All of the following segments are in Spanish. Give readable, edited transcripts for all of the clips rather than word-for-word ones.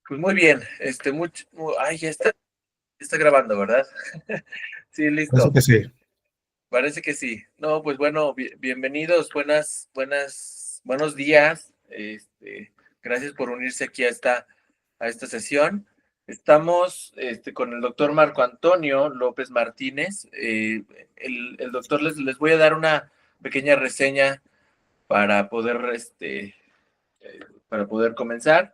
Pues muy bien, ay, ya está grabando, ¿verdad? Sí, Eso listo. que sí. Parece que sí. No, pues bueno, bienvenidos, buenos días. Gracias por unirse aquí a esta sesión. Estamos con el doctor Marco Antonio López Martínez. El doctor les voy a dar una pequeña reseña para poder, para poder comenzar.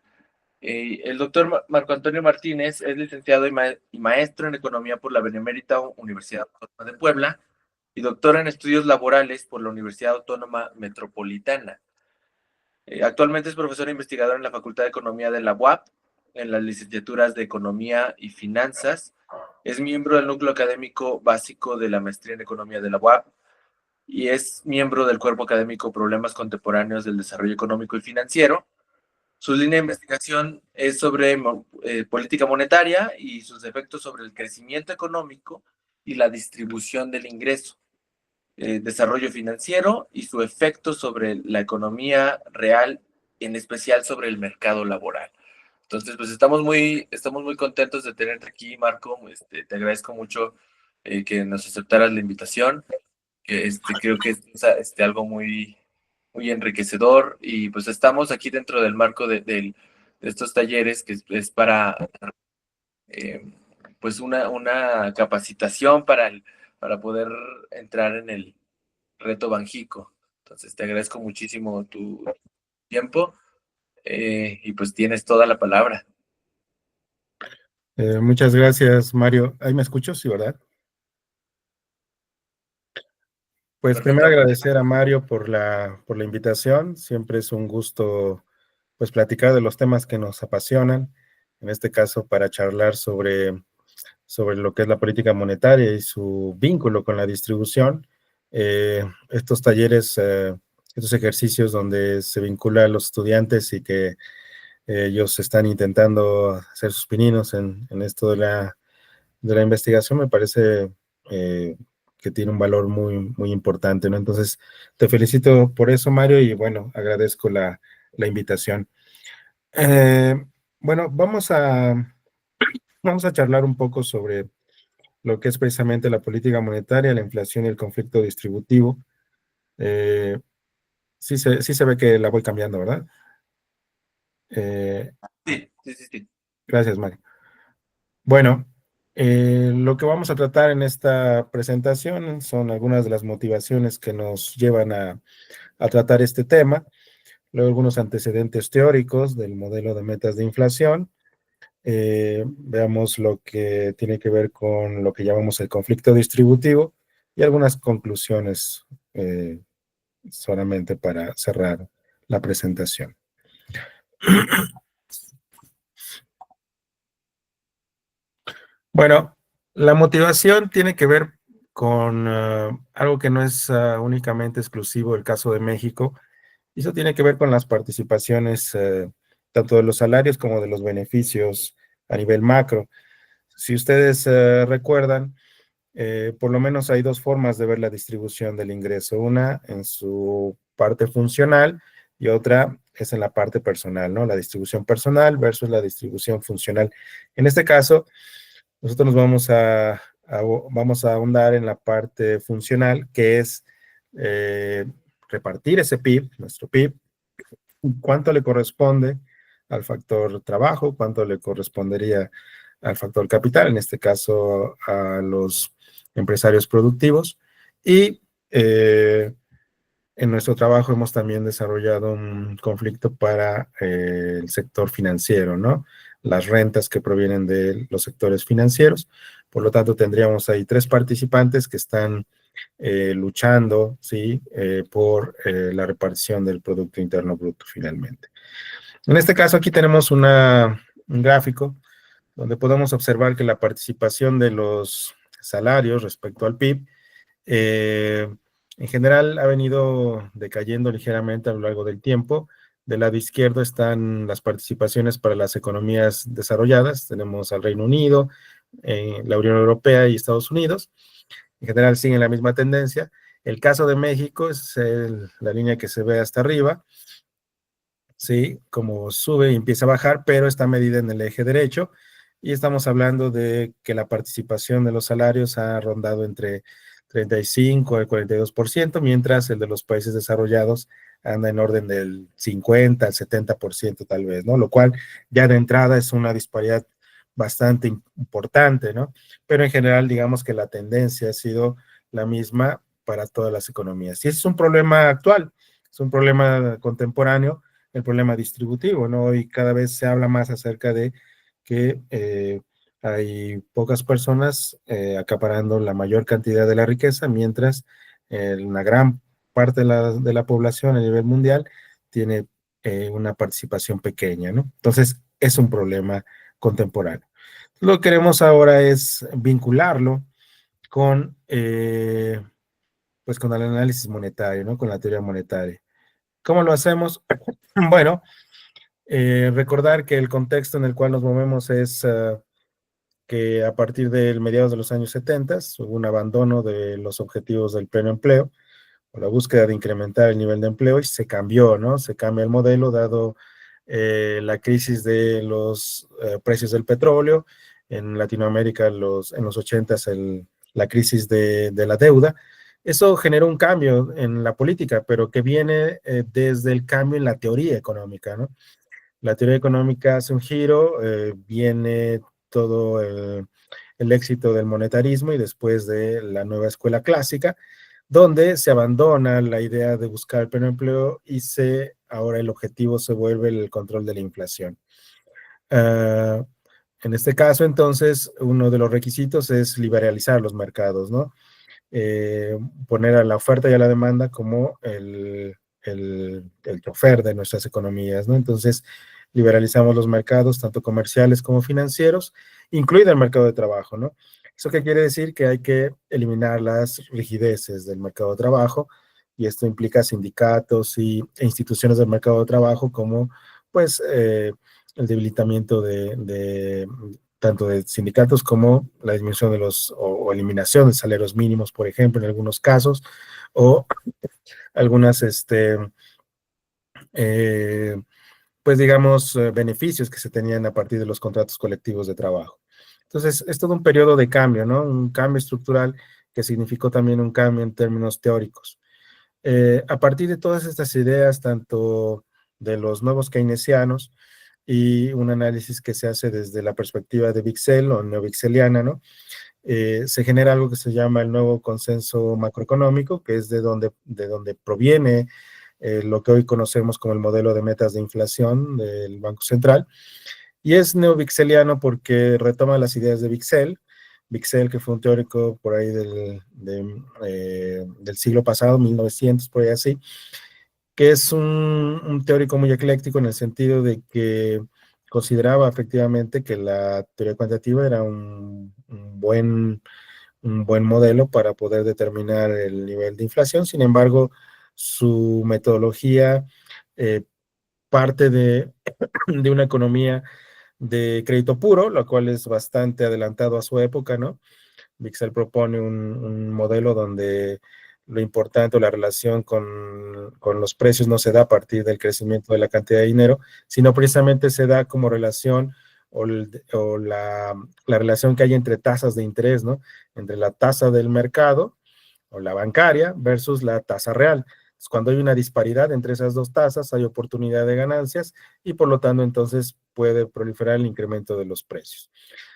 El doctor Marco Antonio Martínez es licenciado y maestro en Economía por la Benemérita Universidad Autónoma de Puebla y doctor en Estudios Laborales por la Universidad Autónoma Metropolitana. Actualmente es profesor e investigador en la Facultad de Economía de la UAP, en las licenciaturas de Economía y Finanzas. Es miembro del núcleo académico básico de la Maestría en Economía de la UAP y es miembro del cuerpo académico Problemas Contemporáneos del Desarrollo Económico y Financiero. Su línea de investigación es sobre política monetaria y sus efectos sobre el crecimiento económico y la distribución del ingreso, desarrollo financiero y su efecto sobre la economía real, en especial sobre el mercado laboral. Entonces, pues estamos muy contentos de tenerte aquí, Marco. Te agradezco mucho que nos aceptaras la invitación. Creo que es algo muy enriquecedor y pues estamos aquí dentro del marco de estos talleres que es para eh, pues una capacitación para poder entrar en el reto Banjico. Entonces te agradezco muchísimo tu tiempo y pues tienes toda la palabra. Muchas gracias, Mario. ¿Ahí me escucho? Sí, ¿verdad? Pues primero Perfectamente. agradecer a Mario por la invitación. Siempre es un gusto pues platicar de los temas que nos apasionan. En este caso, para charlar sobre lo que es la política monetaria y su vínculo con la distribución. Estos talleres, estos ejercicios donde se vincula a los estudiantes y que ellos están intentando hacer sus pininos en esto de la investigación, me parece que tiene un valor muy importante, ¿no? Entonces, te felicito por eso, Mario, y bueno, agradezco la invitación. Eh, bueno, vamos a charlar un poco sobre lo que es precisamente la política monetaria, la inflación y el conflicto distributivo. Eh, sí se ve que la voy cambiando, ¿verdad? Eh, Sí, sí, sí, sí. gracias, Mario. Bueno, lo que vamos a tratar en esta presentación son algunas de las motivaciones que nos llevan a tratar este tema, luego algunos antecedentes teóricos del modelo de metas de inflación, veamos lo que tiene que ver con lo que llamamos el conflicto distributivo y algunas conclusiones solamente para cerrar la presentación. Bueno, la motivación tiene que ver con algo que no es únicamente exclusivo del caso de México, y eso tiene que ver con las participaciones tanto de los salarios como de los beneficios a nivel macro. Si ustedes recuerdan, por lo menos hay dos formas de ver la distribución del ingreso, una en su parte funcional y otra es en la parte personal, ¿no? La distribución personal versus la distribución funcional. En este caso, nosotros nos vamos a ahondar en la parte funcional, que es repartir ese PIB, nuestro PIB, cuánto le corresponde al factor trabajo, cuánto le correspondería al factor capital, en este caso a los empresarios productivos. Y en nuestro trabajo hemos también desarrollado un conflicto para el sector financiero, ¿no? Las rentas que provienen de los sectores financieros. Por lo tanto, tendríamos ahí tres participantes que están luchando, ¿sí? Por la repartición del Producto Interno Bruto finalmente. En este caso, aquí tenemos un gráfico donde podemos observar que la participación de los salarios respecto al PIB en general ha venido decayendo ligeramente a lo largo del tiempo. Del lado izquierdo están las participaciones para las economías desarrolladas. Tenemos al Reino Unido, la Unión Europea y Estados Unidos. en general siguen la misma tendencia. El caso de México es la línea que se ve hasta arriba, ¿sí? Como sube y empieza a bajar, pero está medida en el eje derecho. Y estamos hablando de que la participación de los salarios ha rondado entre 35 al 42%, mientras el de los países desarrollados anda en orden del 50 al 70% tal vez, ¿no? Lo cual ya de entrada es una disparidad bastante importante, ¿no? Pero en general, digamos que la tendencia ha sido la misma para todas las economías. Y ese es un problema actual, es un problema contemporáneo, el problema distributivo, ¿no? Y cada vez se habla más acerca de que hay pocas personas acaparando la mayor cantidad de la riqueza, mientras una gran parte de la población a nivel mundial tiene una participación pequeña, ¿no? Entonces, es un problema contemporáneo. Lo que queremos ahora es vincularlo con, pues con el análisis monetario, ¿no? Con la teoría monetaria. ¿Cómo lo hacemos? Bueno, recordar que el contexto en el cual nos movemos es que a partir del mediados de los años 70 hubo un abandono de los objetivos del pleno empleo o la búsqueda de incrementar el nivel de empleo y se cambió, ¿no? Se cambia el modelo dado la crisis de los precios del petróleo, en Latinoamérica en los 80 la crisis de la deuda. Eso generó un cambio en la política, pero que viene desde el cambio en la teoría económica, ¿no? La teoría económica hace un giro, viene todo el éxito del monetarismo y después de la nueva escuela clásica, donde se abandona la idea de buscar el pleno empleo y ahora el objetivo se vuelve el control de la inflación. Uh, en este caso, entonces, uno de los requisitos es liberalizar los mercados, ¿no? Poner a la oferta y a la demanda como el chofer de nuestras economías, ¿no? Entonces, liberalizamos los mercados, tanto comerciales como financieros, incluido el mercado de trabajo, ¿no? ¿Eso qué quiere decir? Que hay que eliminar las rigideces del mercado de trabajo, y esto implica sindicatos e instituciones del mercado de trabajo como, pues, el debilitamiento tanto de sindicatos como la disminución de o eliminación de salarios mínimos, por ejemplo, en algunos casos, o algunas, eh, pues digamos, beneficios que se tenían a partir de los contratos colectivos de trabajo. Entonces, es todo un periodo de cambio, ¿no? Un cambio estructural que significó también un cambio en términos teóricos. A partir de todas estas ideas, tanto de los nuevos keynesianos y un análisis que se hace desde la perspectiva de Wicksell o neowickseliana, ¿no? Se genera algo que se llama el nuevo consenso macroeconómico, que es de donde proviene lo que hoy conocemos como el modelo de metas de inflación del Banco Central. Y es neowickseliano porque retoma las ideas de Wicksell. Wicksell, que fue un teórico por ahí del siglo pasado, 1900, por ahí así, que es un teórico muy ecléctico en el sentido de que consideraba efectivamente que la teoría cuantitativa era un buen modelo para poder determinar el nivel de inflación. Sin embargo, su metodología parte de una economía de crédito puro, lo cual es bastante adelantado a su época, ¿no? Wicksell propone un modelo donde lo importante o la relación con los precios no se da a partir del crecimiento de la cantidad de dinero, sino precisamente se da como relación o la relación que hay entre tasas de interés, ¿no? Entre la tasa del mercado o la bancaria versus la tasa real. Entonces, cuando hay una disparidad entre esas dos tasas, hay oportunidad de ganancias y por lo tanto entonces puede proliferar el incremento de los precios.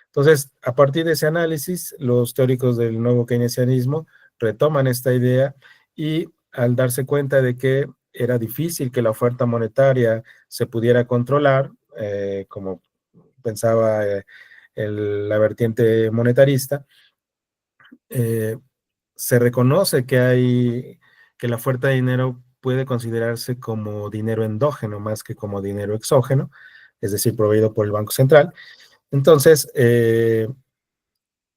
Entonces, a partir de ese análisis, los teóricos del nuevo keynesianismo retoman esta idea y al darse cuenta de que era difícil que la oferta monetaria se pudiera controlar, como pensaba la vertiente monetarista, se reconoce que la oferta de dinero puede considerarse como dinero endógeno más que como dinero exógeno, es decir, proveído por el Banco Central. Entonces,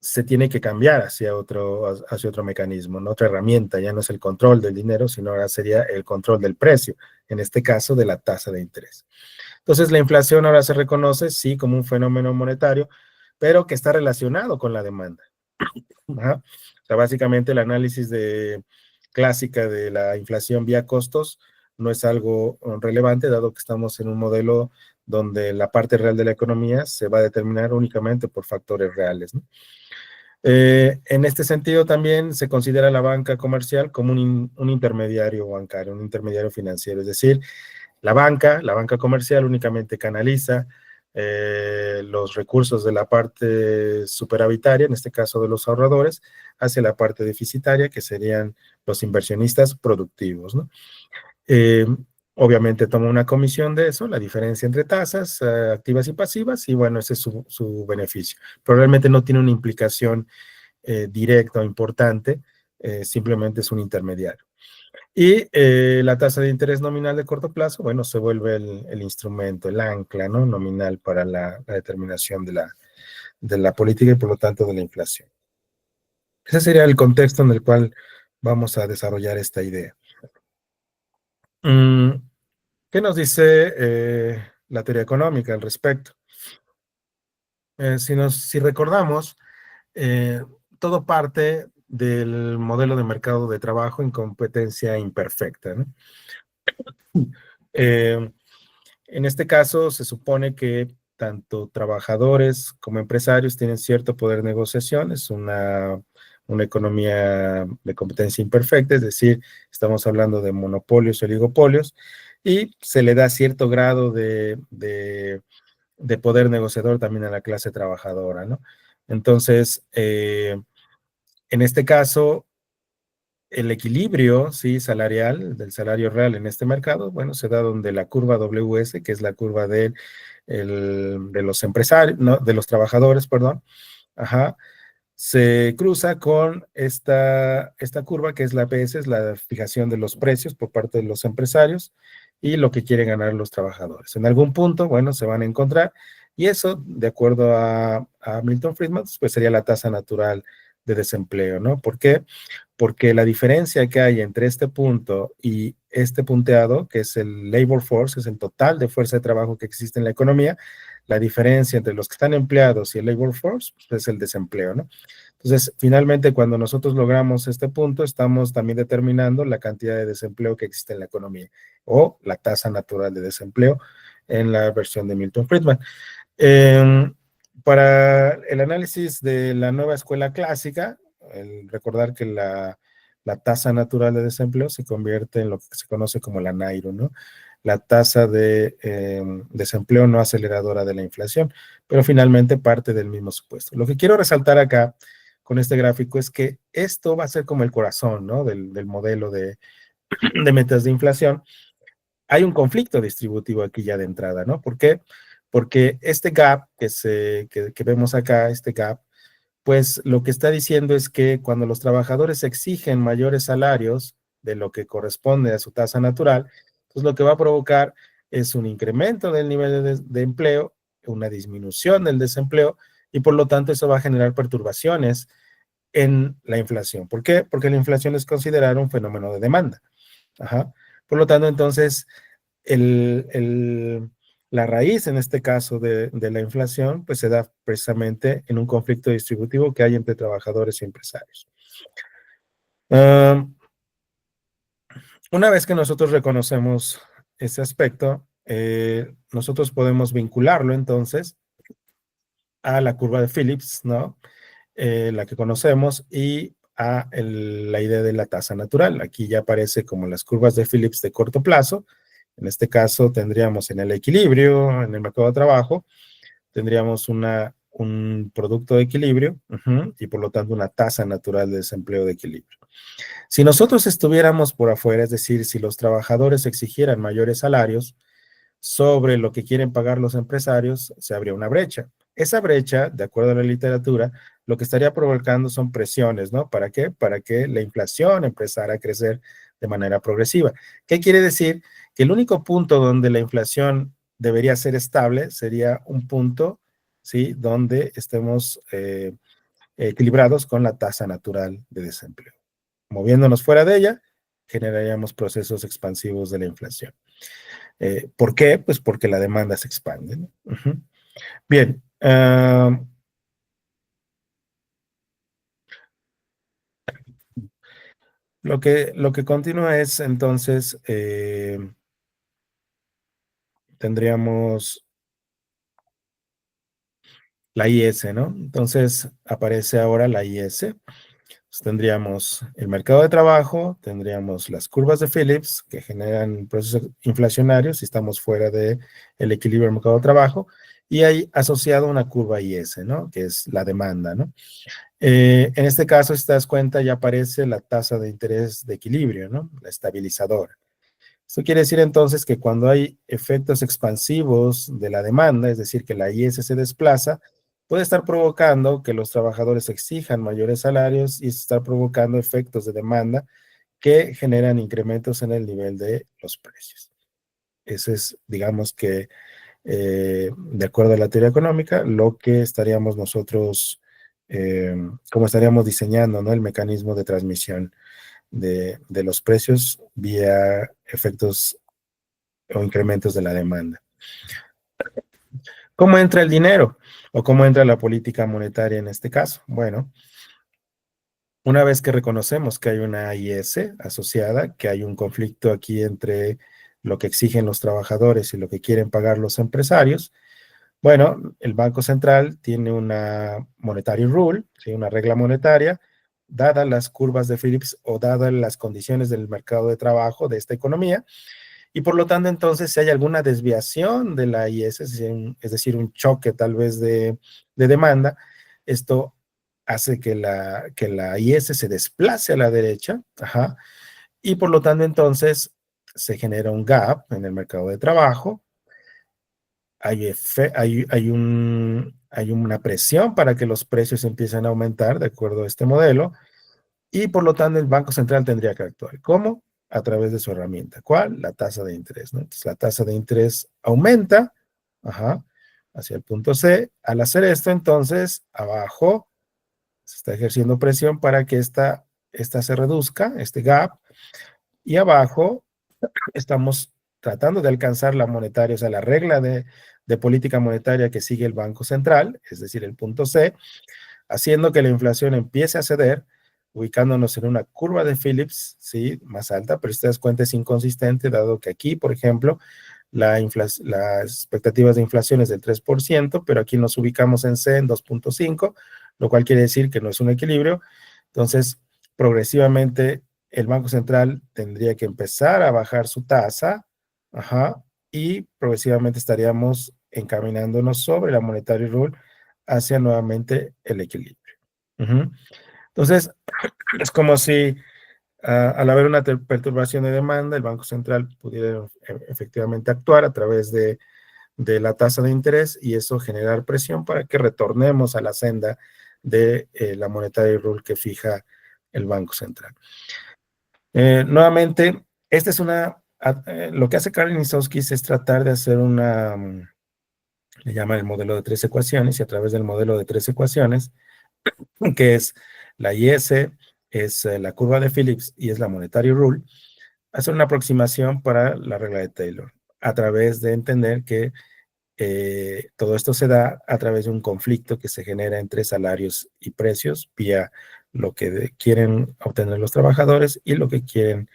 se tiene que cambiar hacia otro mecanismo, ¿no? Otra herramienta, ya no es el control del dinero, sino ahora sería el control del precio, en este caso de la tasa de interés. Entonces, la inflación ahora se reconoce, sí, como un fenómeno monetario, pero que está relacionado con la demanda. Ajá. O sea, básicamente el análisis clásica de la inflación vía costos no es algo relevante, dado que estamos en un modelo donde la parte real de la economía se va a determinar únicamente por factores reales, ¿no? En este sentido, también se considera la banca comercial como un intermediario bancario, un intermediario financiero, es decir, la banca comercial únicamente canaliza los recursos de la parte superavitaria, en este caso de los ahorradores, hacia la parte deficitaria, que serían los inversionistas productivos, ¿no? Eh, Obviamente toma una comisión de eso, la diferencia entre tasas activas y pasivas, y bueno, ese es su beneficio. Pero realmente no tiene una implicación directa o importante, simplemente es un intermediario. Y la tasa de interés nominal de corto plazo, bueno, se vuelve el instrumento, el ancla, ¿no? Nominal para la determinación de la política y por lo tanto de la inflación. Ese sería el contexto en el cual vamos a desarrollar esta idea. ¿Qué nos dice la teoría económica al respecto? Si recordamos, eh, todo parte del modelo de mercado de trabajo en competencia imperfecta, ¿no? Eh, En este caso, se supone que tanto trabajadores como empresarios tienen cierto poder de negociación, es una economía de competencia imperfecta, es decir, estamos hablando de monopolios o oligopolios, y se le da cierto grado de poder negociador también a la clase trabajadora, ¿no? Entonces, en este caso, el equilibrio, sí, salarial, del salario real en este mercado, bueno, se da donde la curva WS, que es la curva de los empresarios, no, de los trabajadores, perdón, ajá, se cruza con esta curva que es la PS, es la fijación de los precios por parte de los empresarios y lo que quieren ganar los trabajadores. En algún punto, bueno, se van a encontrar y eso, de acuerdo a Milton Friedman, pues sería la tasa natural de desempleo, ¿no? ¿Por qué? Porque la diferencia que hay entre este punto y este punteado, que es el labor force, es el total de fuerza de trabajo que existe en la economía, la diferencia entre los que están empleados y el labor force pues, es el desempleo, ¿no? Entonces, finalmente, cuando nosotros logramos este punto, estamos también determinando la cantidad de desempleo que existe en la economía o la tasa natural de desempleo en la versión de Milton Friedman. Eh, para el análisis de la nueva escuela clásica, el recordar que la tasa natural de desempleo se convierte en lo que se conoce como la NAIRO, ¿no? La tasa de desempleo no aceleradora de la inflación, pero finalmente parte del mismo supuesto. Lo que quiero resaltar acá con este gráfico es que esto va a ser como el corazón, ¿no? Del modelo de metas de inflación. Hay un conflicto distributivo aquí ya de entrada, ¿no? ¿Por qué? Porque este gap que vemos acá, este gap, pues lo que está diciendo es que cuando los trabajadores exigen mayores salarios de lo que corresponde a su tasa natural, pues lo que va a provocar es un incremento del nivel de empleo, una disminución del desempleo y por lo tanto eso va a generar perturbaciones en la inflación. ¿Por qué? Porque la inflación es considerada un fenómeno de demanda. Ajá. Por lo tanto, entonces, el, el, la raíz en este caso de la inflación, pues se da precisamente en un conflicto distributivo que hay entre trabajadores y empresarios. Una vez que nosotros reconocemos ese aspecto, nosotros podemos vincularlo entonces a la curva de Phillips, ¿no? La que conocemos, y a la idea de la tasa natural. Aquí ya aparece como las curvas de Phillips de corto plazo. En este caso tendríamos en el equilibrio, en el mercado de trabajo, tendríamos un producto de equilibrio y por lo tanto una tasa natural de desempleo de equilibrio. Si nosotros estuviéramos por afuera, es decir, si los trabajadores exigieran mayores salarios, sobre lo que quieren pagar los empresarios, se abría una brecha. Esa brecha, de acuerdo a la literatura, lo que estaría provocando son presiones, ¿no? ¿Para qué? Para que la inflación empezara a crecer de manera progresiva. ¿Qué quiere decir? Que el único punto donde la inflación debería ser estable sería un punto, ¿sí? Donde estemos equilibrados con la tasa natural de desempleo. Moviéndonos fuera de ella, generaríamos procesos expansivos de la inflación. ¿Por qué? Pues porque la demanda se expande, ¿no? Bien. Lo que continúa es entonces, tendríamos la IS, ¿no? Entonces aparece ahora la IS. Pues tendríamos el mercado de trabajo, tendríamos las curvas de Phillips que generan procesos inflacionarios si estamos fuera del equilibrio del mercado de trabajo, y hay asociado una curva IS, ¿no? Que es la demanda, ¿no? En este caso, si te das cuenta, ya aparece la tasa de interés de equilibrio, ¿no? La estabilizadora. Esto quiere decir entonces que cuando hay efectos expansivos de la demanda, es decir, que la IS se desplaza, puede estar provocando que los trabajadores exijan mayores salarios y estar provocando efectos de demanda que generan incrementos en el nivel de los precios. Ese es, digamos que, de acuerdo a la teoría económica, lo que estaríamos nosotros, como estaríamos diseñando, ¿no? El mecanismo de transmisión de los precios vía efectos o incrementos de la demanda. ¿Cómo entra el dinero? ¿O cómo entra la política monetaria en este caso? Bueno, una vez que reconocemos que hay una IS asociada, que hay un conflicto aquí entre lo que exigen los trabajadores y lo que quieren pagar los empresarios, bueno, el Banco Central tiene una monetary rule, ¿sí? Una regla monetaria, dadas las curvas de Phillips o dadas las condiciones del mercado de trabajo de esta economía. Y por lo tanto, entonces, si hay alguna desviación de la IS, es decir, un choque tal vez de demanda, esto hace que la IS se desplace a la derecha, ajá, y por lo tanto, entonces, se genera un gap en el mercado de trabajo, hay una presión para que los precios empiecen a aumentar de acuerdo a este modelo, y por lo tanto el Banco Central tendría que actuar. ¿Cómo? A través de su herramienta. ¿Cuál? La tasa de interés, ¿no? Entonces la tasa de interés aumenta, ajá, hacia el punto C. Al hacer esto, entonces, abajo se está ejerciendo presión para que esta se reduzca, este gap, y abajo estamos tratando de alcanzar la monetaria, o sea, la regla de política monetaria que sigue el Banco Central, es decir, el punto C, haciendo que la inflación empiece a ceder, ubicándonos en una curva de Phillips, ¿sí? Más alta, pero si te das cuenta es inconsistente, dado que aquí, por ejemplo, las expectativas de inflación es del 3%, pero aquí nos ubicamos en C en 2.5, lo cual quiere decir que no es un equilibrio. Entonces, progresivamente, el Banco Central tendría que empezar a bajar su tasa, ajá, y progresivamente estaríamos encaminándonos sobre la monetary rule hacia nuevamente el equilibrio. Ujú. Entonces, es como si al haber una perturbación de demanda, el Banco Central pudiera efectivamente actuar a través de la tasa de interés y eso generar presión para que retornemos a la senda de la monetary rule que fija el Banco Central. Nuevamente, esta es lo que hace Karl Nisowskis es tratar de hacer le llama el modelo de tres ecuaciones, y a través del modelo de tres ecuaciones, que es la IS, es la curva de Phillips y es la monetary rule, hacer una aproximación para la regla de Taylor, a través de entender que todo esto se da a través de un conflicto que se genera entre salarios y precios vía lo que quieren obtener los trabajadores y lo que quieren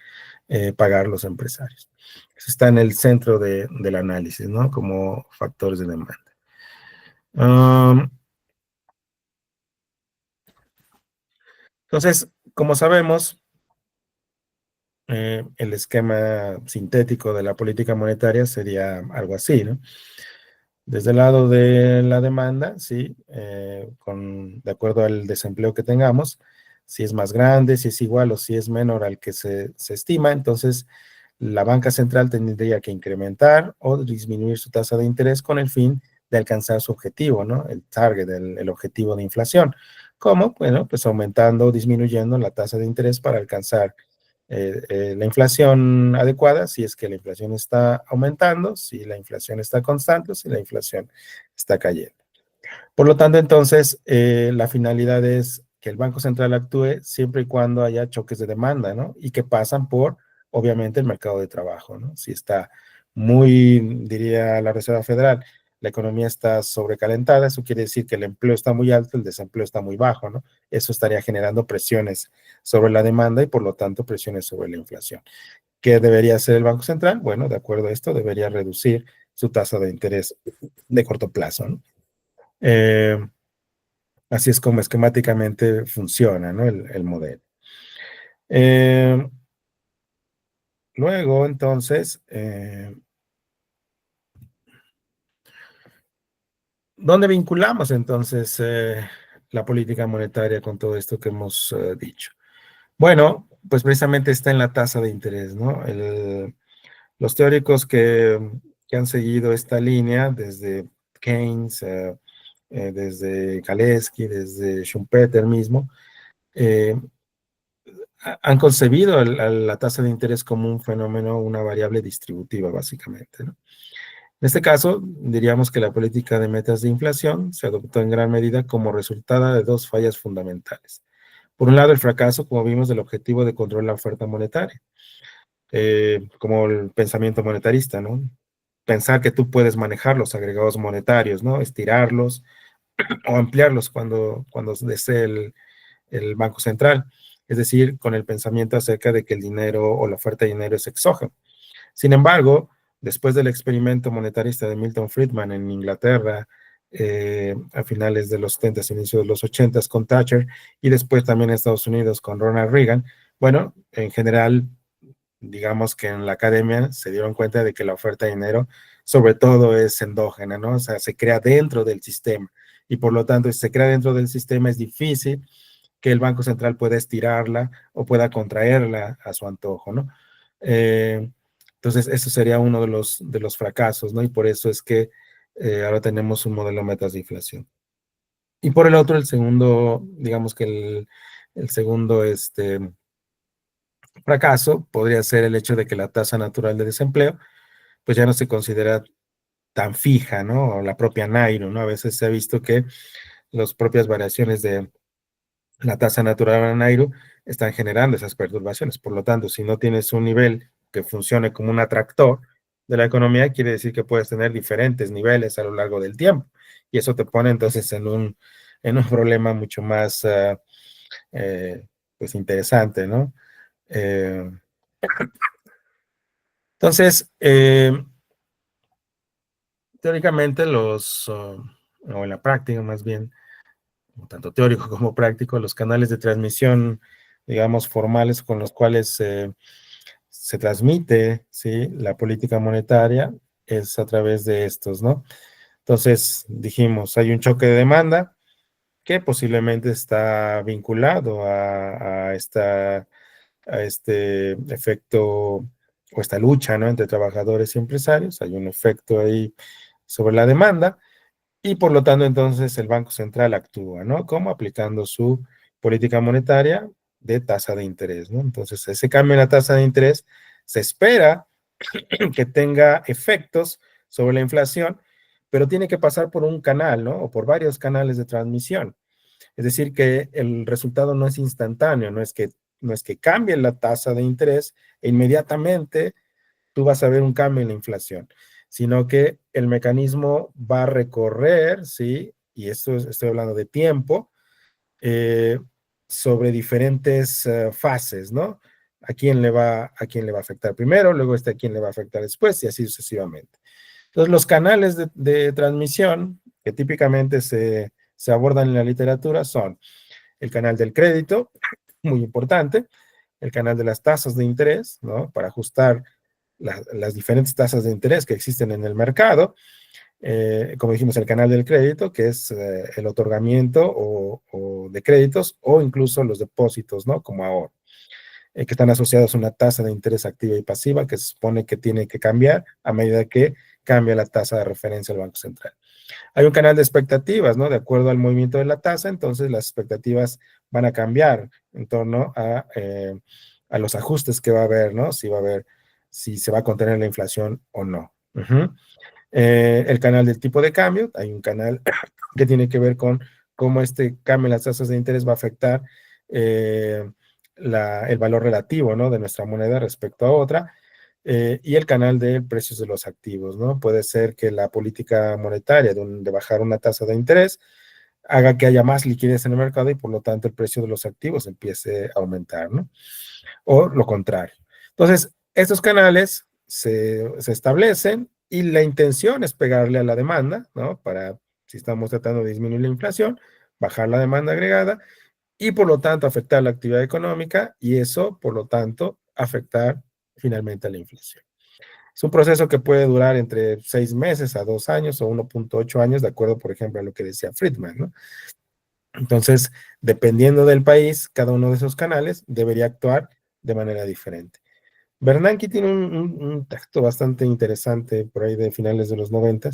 pagar los empresarios. Eso está en el centro del análisis, ¿no? Como factores de demanda. Entonces, como sabemos, el esquema sintético de la política monetaria sería algo así, ¿no? Desde el lado de la demanda, sí, de acuerdo al desempleo que tengamos, si es más grande, si es igual o si es menor al que se estima, entonces la banca central tendría que incrementar o disminuir su tasa de interés con el fin de alcanzar su objetivo, ¿no? El target, el objetivo de inflación. ¿Cómo? Bueno, pues aumentando o disminuyendo la tasa de interés para alcanzar la inflación adecuada, si es que la inflación está aumentando, si la inflación está constante, si la inflación está cayendo. Por lo tanto, entonces, la finalidad es que el Banco Central actúe siempre y cuando haya choques de demanda, ¿no? Y que pasan por, obviamente, el mercado de trabajo, ¿no? Si está muy, diría la Reserva Federal, la economía está sobrecalentada, eso quiere decir que el empleo está muy alto, el desempleo está muy bajo, ¿no? Eso estaría generando presiones sobre la demanda y por lo tanto presiones sobre la inflación. ¿Qué debería hacer el Banco Central? Bueno, de acuerdo a esto, debería reducir su tasa de interés de corto plazo, ¿no? Así es como esquemáticamente funciona, ¿no? El modelo. Eh, Luego, entonces, ¿dónde vinculamos entonces la política monetaria con todo esto que hemos dicho? Bueno, pues precisamente está en la tasa de interés, ¿no? Los teóricos que han seguido esta línea, desde Keynes, desde Kalecki, desde Schumpeter mismo, eh, han concebido a la tasa de interés como un fenómeno, una variable distributiva, básicamente, ¿no? En este caso, diríamos que la política de metas de inflación se adoptó en gran medida como resultado de dos fallas fundamentales. Por un lado, el fracaso, como vimos, del objetivo de controlar la oferta monetaria, como el pensamiento monetarista, ¿no? Pensar que tú puedes manejar los agregados monetarios, ¿no? Estirarlos o ampliarlos cuando desee el Banco Central. Es decir, con el pensamiento acerca de que el dinero o la oferta de dinero es exógeno. Sin embargo, después del experimento monetarista de Milton Friedman en Inglaterra, a finales de los 70 s, inicios de los 80 con Thatcher, y después también en Estados Unidos con Ronald Reagan, bueno, en general, digamos que en la academia se dieron cuenta de que la oferta de dinero, sobre todo, es endógena, ¿no? O sea, se crea dentro del sistema, y por lo tanto, si se crea dentro del sistema, es difícil que el Banco Central pueda estirarla o pueda contraerla a su antojo, ¿no? Entonces, eso sería uno de los fracasos, ¿no? Y por eso es que ahora tenemos un modelo de metas de inflación. Y por el otro, el segundo, digamos que el segundo fracaso podría ser el hecho de que la tasa natural de desempleo, pues ya no se considera tan fija, ¿no? O la propia Nairo, ¿no? A veces se ha visto que las propias variaciones de la tasa natural de Nairo están generando esas perturbaciones. Por lo tanto, si no tienes un nivel que funcione como un atractor de la economía, quiere decir que puedes tener diferentes niveles a lo largo del tiempo. Y eso te pone entonces en un problema mucho más pues interesante, ¿no? Eh, entonces, teóricamente o en la práctica más bien, tanto teórico como práctico, los canales de transmisión, digamos, formales con los cuales se transmite, ¿sí?, la política monetaria es a través de estos, ¿no? Entonces, dijimos, hay un choque de demanda que posiblemente está vinculado a este efecto o esta lucha, ¿no?, entre trabajadores y empresarios. Hay un efecto ahí sobre la demanda y por lo tanto entonces el Banco Central actúa, ¿no? ¿Cómo? Aplicando su política monetaria de tasa de interés, ¿no? Entonces ese cambio en la tasa de interés se espera que tenga efectos sobre la inflación, pero tiene que pasar por un canal, ¿no? O por varios canales de transmisión. Es decir, que el resultado no es instantáneo, no es que cambie la tasa de interés e inmediatamente tú vas a ver un cambio en la inflación, sino que el mecanismo va a recorrer, ¿sí? Y estoy hablando de tiempo, eh, sobre diferentes fases, ¿no? A quién le va a afectar primero, luego a quién le va a afectar después y así sucesivamente. Entonces, los canales de transmisión que típicamente se abordan en la literatura son el canal del crédito, muy importante, el canal de las tasas de interés, ¿no? Para ajustar las diferentes tasas de interés que existen en el mercado, como dijimos, el canal del crédito, que es el otorgamiento o de créditos o incluso los depósitos, ¿no? Como ahora, que están asociados a una tasa de interés activa y pasiva que se supone que tiene que cambiar a medida que cambia la tasa de referencia del Banco Central. Hay un canal de expectativas, ¿no? De acuerdo al movimiento de la tasa, entonces las expectativas van a cambiar en torno a los ajustes que va a haber, ¿no? Si va a haber, si se va a contener la inflación o no. El canal del tipo de cambio, hay un canal que tiene que ver con cómo este cambio en las tasas de interés va a afectar el valor relativo, ¿no?, de nuestra moneda respecto a otra. y el canal de precios de los activos, ¿no? Puede ser que la política monetaria de bajar una tasa de interés haga que haya más liquidez en el mercado y por lo tanto el precio de los activos empiece a aumentar, ¿no? O lo contrario. Entonces, estos canales se establecen y la intención es pegarle a la demanda, ¿no? Para, si estamos tratando de disminuir la inflación, bajar la demanda agregada y por lo tanto afectar la actividad económica y eso, por lo tanto, afectar finalmente a la inflación. Es un proceso que puede durar entre 6 meses a 2 años o 1.8 años, de acuerdo, por ejemplo, a lo que decía Friedman, ¿no? Entonces, dependiendo del país, cada uno de esos canales debería actuar de manera diferente. Bernanke tiene un texto bastante interesante por ahí de finales de los 90,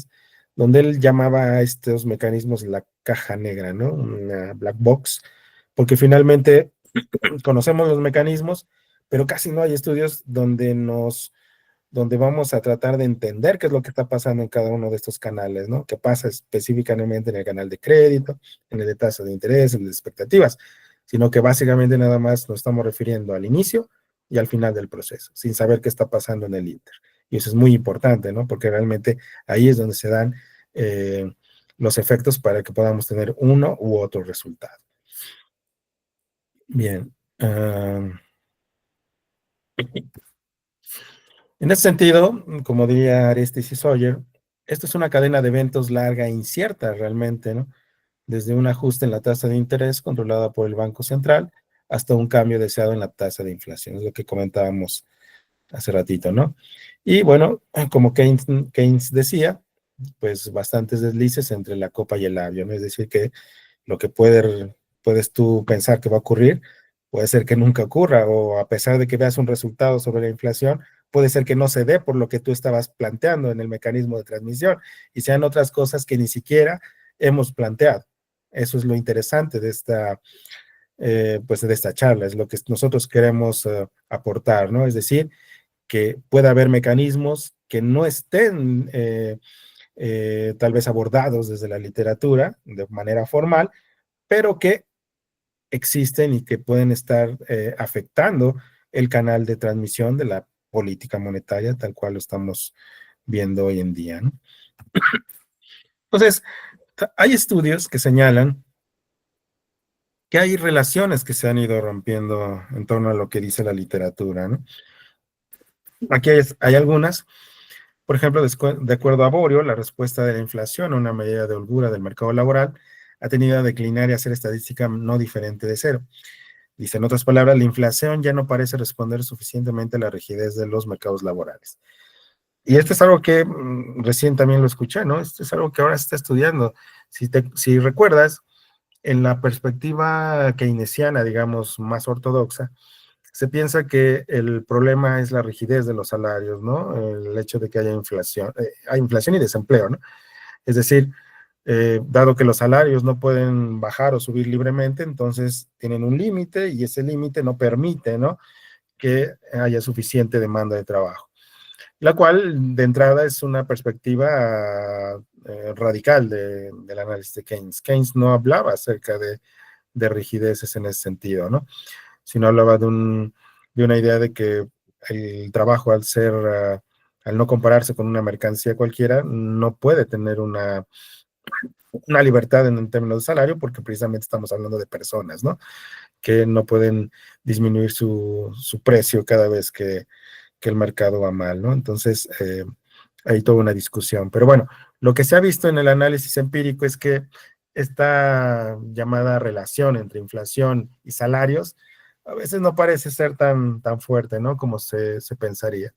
donde él llamaba a estos mecanismos la caja negra, ¿no? Una black box, porque finalmente conocemos los mecanismos, pero casi no hay estudios donde vamos a tratar de entender qué es lo que está pasando en cada uno de estos canales, ¿no? ¿Qué pasa específicamente en el canal de crédito, en el de tasa de interés, en el de expectativas? Sino que básicamente nada más nos estamos refiriendo al inicio y al final del proceso, sin saber qué está pasando en el inter. Y eso es muy importante, ¿no? Porque realmente ahí es donde se dan los efectos para que podamos tener uno u otro resultado. Bien. En ese sentido, como diría Aristis y Sawyer, esto es una cadena de eventos larga e incierta realmente, ¿no? Desde un ajuste en la tasa de interés controlada por el Banco Central hasta un cambio deseado en la tasa de inflación, es lo que comentábamos hace ratito, ¿no? Y bueno, como Keynes decía, pues bastantes deslices entre la copa y el labio, ¿no? Es decir, que lo que puedes tú pensar que va a ocurrir, puede ser que nunca ocurra, o a pesar de que veas un resultado sobre la inflación, puede ser que no se dé por lo que tú estabas planteando en el mecanismo de transmisión, y sean otras cosas que ni siquiera hemos planteado. Eso es lo interesante de pues de esta charla, es lo que nosotros queremos aportar, ¿no? Es decir, que pueda haber mecanismos que no estén tal vez abordados desde la literatura de manera formal, pero que existen y que pueden estar afectando el canal de transmisión de la política monetaria tal cual lo estamos viendo hoy en día, ¿no? Entonces, hay estudios que señalan que hay relaciones que se han ido rompiendo en torno a lo que dice la literatura, ¿no? Aquí hay algunas. Por ejemplo, de acuerdo a Borio, la respuesta de la inflación a una medida de holgura del mercado laboral ha tenido a declinar y a ser estadística no diferente de cero. Dice, en otras palabras, la inflación ya no parece responder suficientemente a la rigidez de los mercados laborales. Y esto es algo que recién también lo escuché, ¿no? Esto es algo que ahora se está estudiando. Si recuerdas, en la perspectiva keynesiana, digamos, más ortodoxa, se piensa que el problema es la rigidez de los salarios, ¿no? El hecho de que hay inflación y desempleo, ¿no? Es decir, dado que los salarios no pueden bajar o subir libremente, entonces tienen un límite y ese límite no permite, ¿no? Que haya suficiente demanda de trabajo. La cual, de entrada, es una perspectiva radical del análisis de Keynes. Keynes no hablaba acerca de rigideces en ese sentido, ¿no? Sino hablaba de una idea de que el trabajo, al no compararse con una mercancía cualquiera, no puede tener una libertad en términos de salario, porque precisamente estamos hablando de personas, ¿no? Que no pueden disminuir su precio cada vez que el mercado va mal, ¿no? Entonces, hay toda una discusión. Pero bueno, lo que se ha visto en el análisis empírico es que esta llamada relación entre inflación y salarios a veces no parece ser tan fuerte, ¿no? Como se pensaría.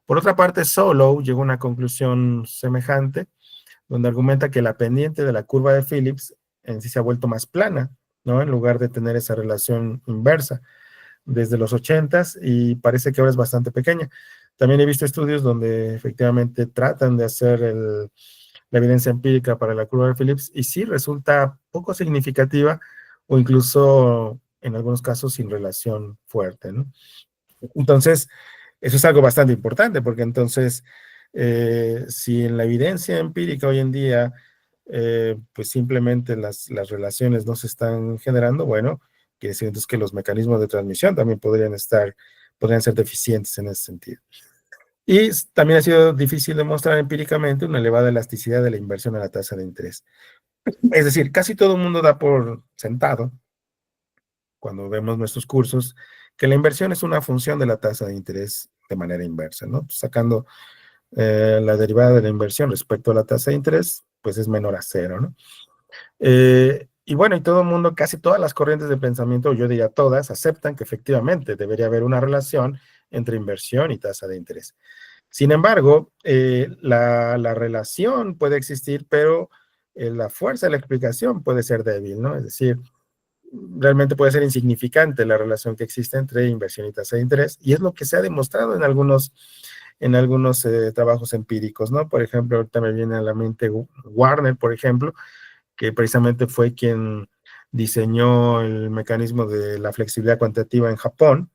Por otra parte, Solow llegó a una conclusión semejante, donde argumenta que la pendiente de la curva de Phillips en sí se ha vuelto más plana, ¿no? En lugar de tener esa relación inversa desde los 80s y parece que ahora es bastante pequeña. También he visto estudios donde efectivamente tratan de hacer la evidencia empírica para la curva de Phillips y sí resulta poco significativa o incluso en algunos casos sin relación fuerte, ¿no? Entonces, eso es algo bastante importante porque entonces, si en la evidencia empírica hoy en día, pues simplemente las relaciones no se están generando, bueno, quiere decir entonces que los mecanismos de transmisión también podrían ser deficientes en ese sentido. Y también ha sido difícil demostrar empíricamente una elevada elasticidad de la inversión a la tasa de interés. Es decir, casi todo el mundo da por sentado, cuando vemos nuestros cursos, que la inversión es una función de la tasa de interés de manera inversa, ¿no? Sacando la derivada de la inversión respecto a la tasa de interés, pues es menor a cero, ¿no? Y bueno, y todo el mundo, casi todas las corrientes de pensamiento, yo diría todas, aceptan que efectivamente debería haber una relación entre inversión y tasa de interés. Sin embargo, la relación puede existir, pero la fuerza de la explicación puede ser débil, ¿no? Es decir, realmente puede ser insignificante la relación que existe entre inversión y tasa de interés, y es lo que se ha demostrado en algunos trabajos empíricos, ¿no? Por ejemplo, ahorita me viene a la mente Warner, por ejemplo, que precisamente fue quien diseñó el mecanismo de la flexibilidad cuantitativa en Japón,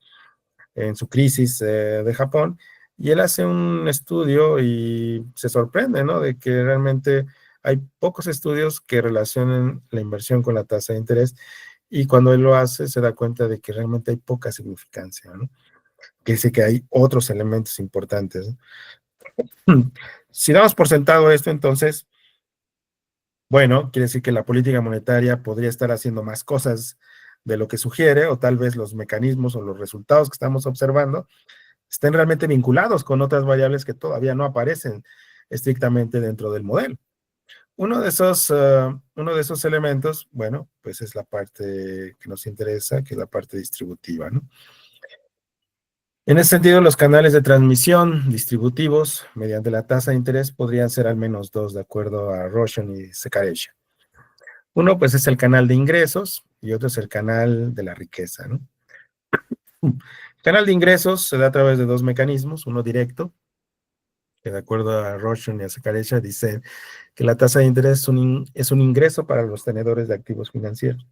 en su crisis de Japón, y él hace un estudio y se sorprende, ¿no? De que realmente hay pocos estudios que relacionen la inversión con la tasa de interés, y cuando él lo hace se da cuenta de que realmente hay poca significancia, ¿no? Que dice que hay otros elementos importantes, ¿no? Si damos por sentado esto, entonces, bueno, quiere decir que la política monetaria podría estar haciendo más cosas de lo que sugiere, o tal vez los mecanismos o los resultados que estamos observando estén realmente vinculados con otras variables que todavía no aparecen estrictamente dentro del modelo. Uno de esos elementos, bueno, pues es la parte que nos interesa, que es la parte distributiva, ¿no? En ese sentido, los canales de transmisión distributivos mediante la tasa de interés podrían ser al menos dos, de acuerdo a Roshan y Sekaresha. Uno, pues, es el canal de ingresos y otro es el canal de la riqueza, ¿no? El canal de ingresos se da a través de dos mecanismos, uno directo, que de acuerdo a Roshan y a Sekaresha dice que la tasa de interés es un ingreso para los tenedores de activos financieros.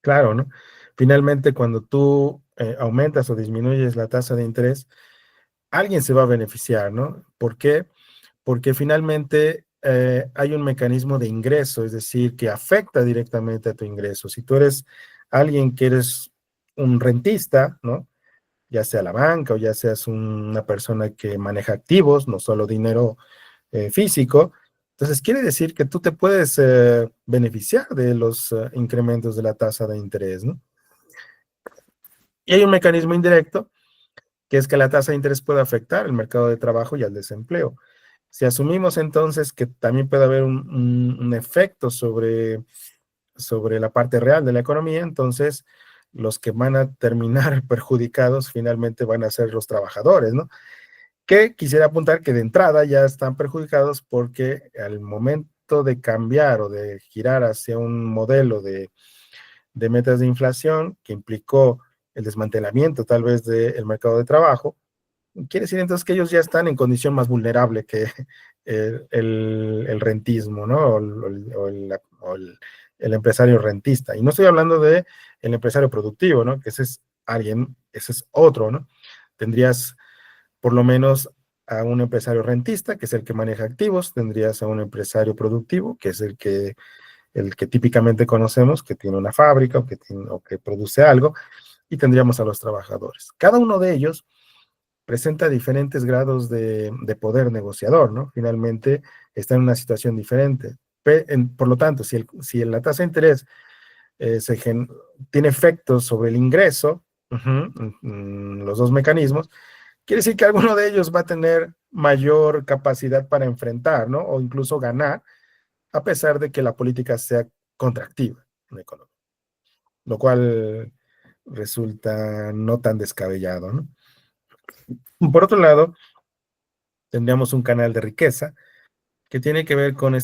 Claro, ¿no? Finalmente, cuando tú aumentas o disminuyes la tasa de interés, alguien se va a beneficiar, ¿no? ¿Por qué? Porque finalmente hay un mecanismo de ingreso, es decir, que afecta directamente a tu ingreso. Si tú eres alguien que eres un rentista, ¿no? Ya sea la banca o ya seas una persona que maneja activos, no solo dinero físico, entonces quiere decir que tú te puedes beneficiar de los incrementos de la tasa de interés, ¿no? Y hay un mecanismo indirecto, que es que la tasa de interés puede afectar el mercado de trabajo y al desempleo. Si asumimos entonces que también puede haber un efecto sobre la parte real de la economía, entonces los que van a terminar perjudicados finalmente van a ser los trabajadores, ¿no? Que quisiera apuntar que de entrada ya están perjudicados porque al momento de cambiar o de girar hacia un modelo de metas de inflación que implicó el desmantelamiento tal vez del mercado de trabajo, quiere decir entonces que ellos ya están en condición más vulnerable que el rentismo, ¿no? O el empresario rentista. Y no estoy hablando de el empresario productivo, ¿no? Que ese es alguien, ese es otro, ¿no? Tendrías por lo menos a un empresario rentista, que es el que maneja activos, tendrías a un empresario productivo, que es el que típicamente conocemos, que tiene una fábrica o que produce algo, y tendríamos a los trabajadores. Cada uno de ellos presenta diferentes grados de poder negociador, ¿no? Finalmente está en una situación diferente. Por lo tanto, si la tasa de interés tiene efectos sobre el ingreso, los dos mecanismos, quiere decir que alguno de ellos va a tener mayor capacidad para enfrentar, ¿no? O incluso ganar, a pesar de que la política sea contractiva en la economía, lo cual resulta no tan descabellado, ¿no? Por otro lado, tendríamos un canal de riqueza que tiene que ver con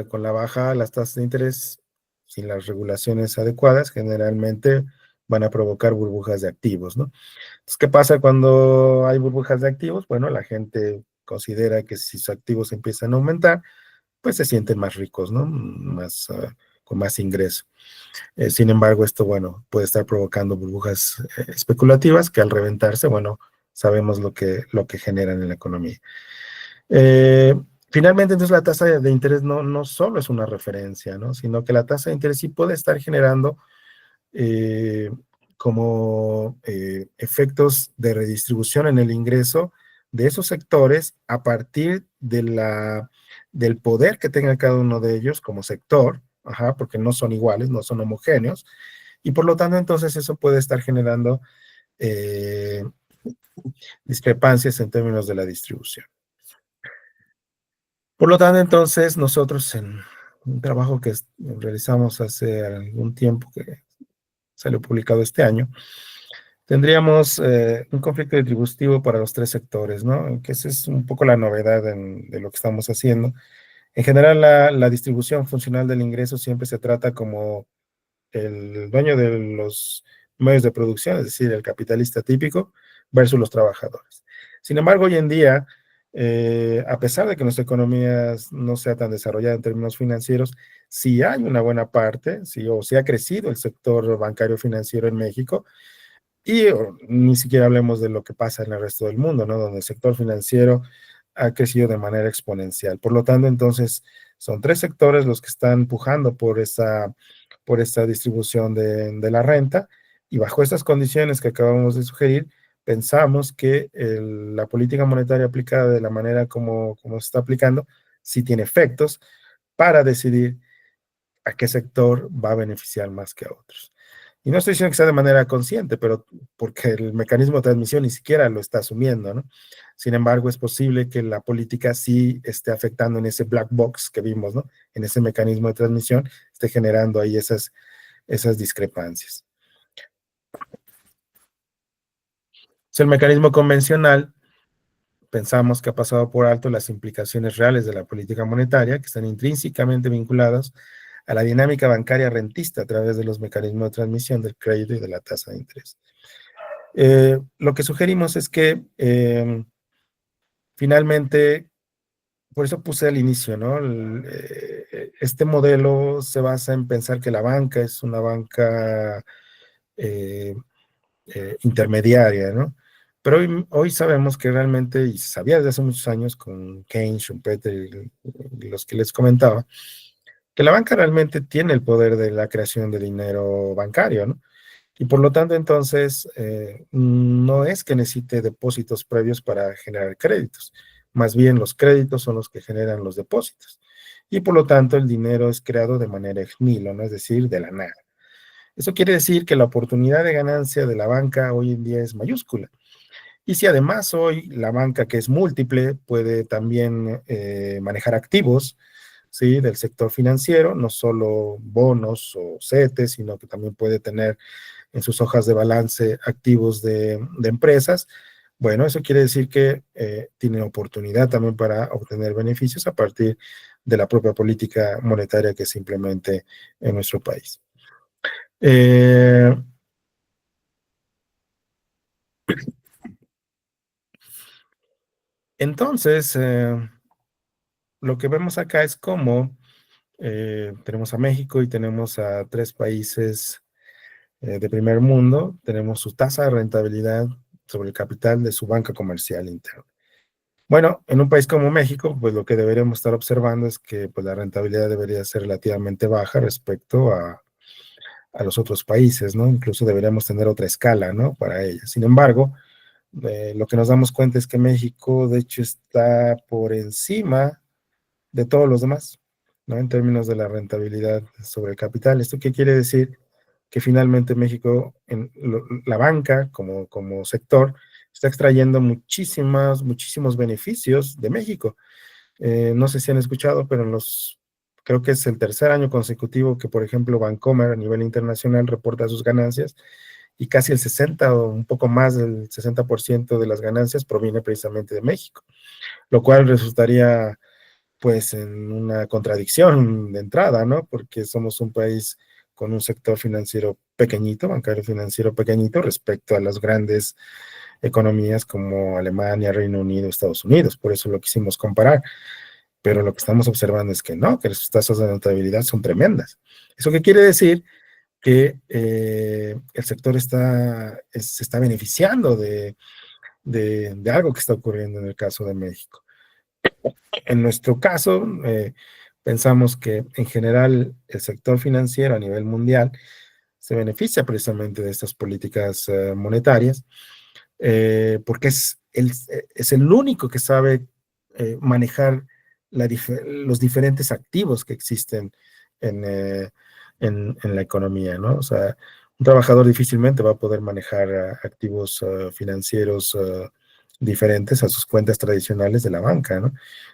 con la baja, las tasas de interés sin las regulaciones adecuadas, generalmente van a provocar burbujas de activos, ¿no? Entonces, ¿qué pasa cuando hay burbujas de activos? Bueno, la gente considera que si sus activos empiezan a aumentar, pues se sienten más ricos, ¿no? Con más ingreso. Sin embargo, esto, bueno, puede estar provocando burbujas especulativas que al reventarse, bueno, sabemos lo que generan en la economía. Eh, Finalmente, entonces, la tasa de interés no solo es una referencia, ¿no? Sino que la tasa de interés sí puede estar generando como efectos de redistribución en el ingreso de esos sectores a partir del poder que tenga cada uno de ellos como sector, porque no son iguales, no son homogéneos, y por lo tanto entonces eso puede estar generando eh, discrepancias en términos de la distribución. Por lo tanto, entonces, nosotros en un trabajo que realizamos hace algún tiempo, que salió publicado este año, tendríamos un conflicto distributivo para los tres sectores, ¿no? Que esa es un poco la novedad de lo que estamos haciendo. En general, la distribución funcional del ingreso siempre se trata como el dueño de los medios de producción, es decir, el capitalista típico, versus los trabajadores. Sin embargo, hoy en día, a pesar de que nuestra economía no sea tan desarrollada en términos financieros, sí hay una buena parte, sí, o sí ha crecido el sector bancario financiero en México, y ni siquiera hablemos de lo que pasa en el resto del mundo, ¿no? Donde el sector financiero ha crecido de manera exponencial. Por lo tanto, entonces, son tres sectores los que están pujando por esta distribución de la renta, y bajo estas condiciones que acabamos de sugerir, pensamos que la política monetaria aplicada de la manera como se está aplicando, sí tiene efectos para decidir a qué sector va a beneficiar más que a otros. Y no estoy diciendo que sea de manera consciente, pero porque el mecanismo de transmisión ni siquiera lo está asumiendo, ¿no? Sin embargo, es posible que la política sí esté afectando en ese black box que vimos, ¿no? En ese mecanismo de transmisión, esté generando ahí esas discrepancias. Es el mecanismo convencional. Pensamos que ha pasado por alto las implicaciones reales de la política monetaria, que están intrínsecamente vinculadas a la dinámica bancaria rentista a través de los mecanismos de transmisión del crédito y de la tasa de interés. Lo que sugerimos es que finalmente, por eso puse al inicio, ¿no? Este modelo se basa en pensar que la banca es una banca intermediaria, ¿no? Pero hoy sabemos que realmente, y se sabía desde hace muchos años con Keynes, Schumpeter y los que les comentaba, que la banca realmente tiene el poder de la creación de dinero bancario, ¿no? Y por lo tanto, entonces, no es que necesite depósitos previos para generar créditos. Más bien, los créditos son los que generan los depósitos. Y por lo tanto, el dinero es creado de manera ex nihilo, ¿no? Es decir, de la nada. Eso quiere decir que la oportunidad de ganancia de la banca hoy en día es mayúscula. Y si además hoy la banca, que es múltiple, puede también manejar activos, ¿sí? Del sector financiero, no solo bonos o CETES, sino que también puede tener en sus hojas de balance activos de empresas. Bueno, eso quiere decir que tienen oportunidad también para obtener beneficios a partir de la propia política monetaria que se implemente en nuestro país. Entonces, lo que vemos acá es cómo tenemos a México y tenemos a tres países de primer mundo, tenemos su tasa de rentabilidad sobre el capital de su banca comercial interna. Bueno, en un país como México, pues lo que deberíamos estar observando es que pues, la rentabilidad debería ser relativamente baja respecto a los otros países, ¿no? Incluso deberíamos tener otra escala, ¿no? Para ellas. Sin embargo, lo que nos damos cuenta es que México, de hecho, está por encima de todos los demás, ¿no? En términos de la rentabilidad sobre el capital. ¿Esto qué quiere decir? Que finalmente México, la banca como sector, está extrayendo muchísimos beneficios de México. No sé si han escuchado, pero creo que es el tercer año consecutivo que, por ejemplo, Bancomer a nivel internacional reporta sus ganancias, y casi el 60 o un poco más del 60% de las ganancias proviene precisamente de México, lo cual resultaría pues en una contradicción de entrada, ¿no? Porque somos un país con un sector financiero pequeñito, bancario financiero pequeñito, respecto a las grandes economías como Alemania, Reino Unido, Estados Unidos. Por eso lo quisimos comparar. Pero lo que estamos observando es que no, que sus tasas de rentabilidad son tremendas. ¿Eso qué quiere decir? Que el sector se está beneficiando de algo que está ocurriendo en el caso de México. En nuestro caso, pensamos que en general el sector financiero a nivel mundial se beneficia precisamente de estas políticas monetarias, porque es él es el único que sabe manejar los diferentes activos que existen en, en la economía, ¿no? O sea, un trabajador difícilmente va a poder manejar activos financieros diferentes a sus cuentas tradicionales de la banca, ¿no?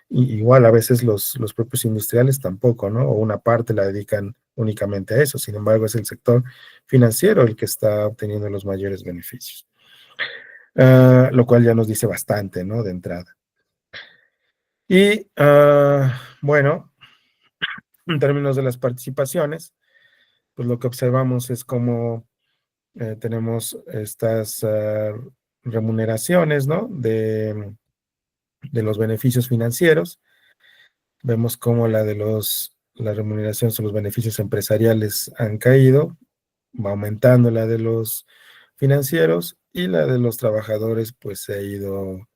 Y igual a veces los propios industriales tampoco, ¿no? O una parte la dedican únicamente a eso. Sin embargo, es el sector financiero el que está obteniendo los mayores beneficios. Lo cual ya nos dice bastante, ¿no? De entrada. Y bueno, en términos de las participaciones, pues lo que observamos es cómo tenemos estas remuneraciones, ¿no? De los beneficios financieros. Vemos cómo la remuneración sobre los beneficios empresariales han caído, va aumentando la de los financieros y la de los trabajadores pues se ha ido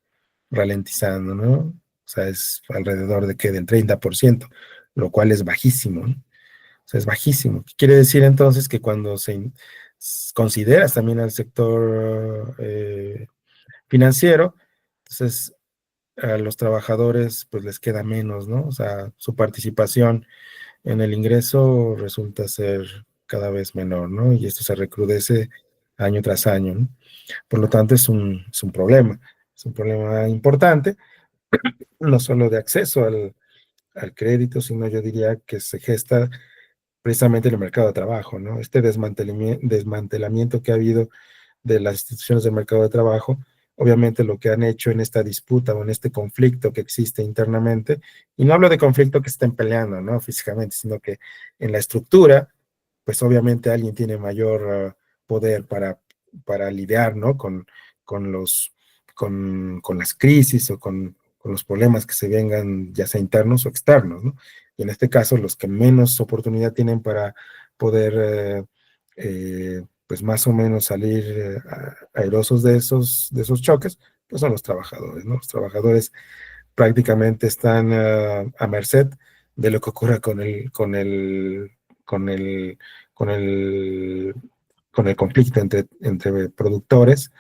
ralentizando, ¿no? O sea, es alrededor de que del 30%, lo cual es bajísimo, ¿no? O sea, es bajísimo. Quiere decir entonces que cuando consideras también al sector financiero, entonces a los trabajadores pues les queda menos, ¿no? O sea, su participación en el ingreso resulta ser cada vez menor, ¿no? Y esto se recrudece año tras año, ¿no? Por lo tanto, es un problema importante, no solo de acceso al crédito, sino yo diría que se gesta precisamente en el mercado de trabajo, ¿no? Este desmantelamiento que ha habido de las instituciones del mercado de trabajo, obviamente lo que han hecho en esta disputa o en este conflicto que existe internamente, y no hablo de conflicto que estén peleando, ¿no? Físicamente, sino que en la estructura, pues obviamente alguien tiene mayor poder para lidiar, ¿no? Con con las crisis o con los problemas que se vengan, ya sea internos o externos, ¿no? Y en este caso, los que menos oportunidad tienen para poder pues más o menos salir airosos de esos choques, pues son los trabajadores, ¿no? Los trabajadores prácticamente están a merced de lo que ocurra con el, con el, con el conflicto entre productores,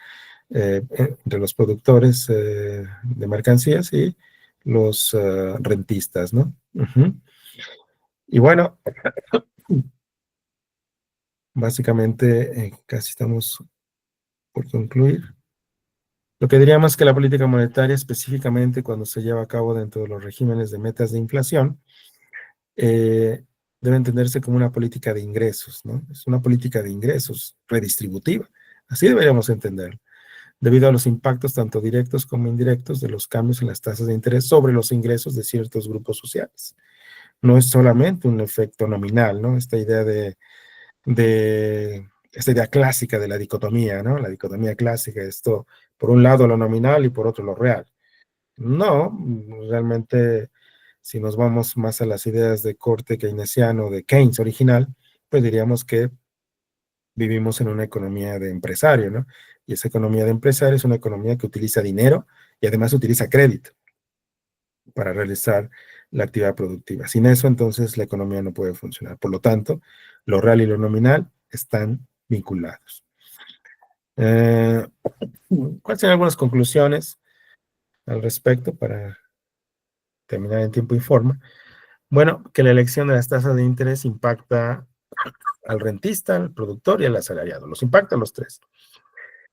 entre los productores de mercancías y los rentistas, ¿no? Uh-huh. Y bueno, básicamente casi estamos por concluir. Lo que diríamos es que la política monetaria, específicamente cuando se lleva a cabo dentro de los regímenes de metas de inflación, debe entenderse como una política de ingresos, ¿no? Es una política de ingresos redistributiva. Así deberíamos entenderlo, debido a los impactos tanto directos como indirectos de los cambios en las tasas de interés sobre los ingresos de ciertos grupos sociales. No es solamente un efecto nominal, ¿no? Esta idea clásica de la dicotomía, ¿no? La dicotomía clásica, esto, por un lado lo nominal y por otro lo real. No, realmente, si nos vamos más a las ideas de corte keynesiano de Keynes original, pues diríamos que vivimos en una economía de empresario, ¿no? Y esa economía de empresario es una economía que utiliza dinero y además utiliza crédito para realizar la actividad productiva. Sin eso, entonces, la economía no puede funcionar. Por lo tanto, lo real y lo nominal están vinculados. ¿Cuáles son algunas conclusiones al respecto para terminar en tiempo y forma? Bueno, que la elección de las tasas de interés impacta al rentista, al productor y al asalariado. Los impacta a los tres.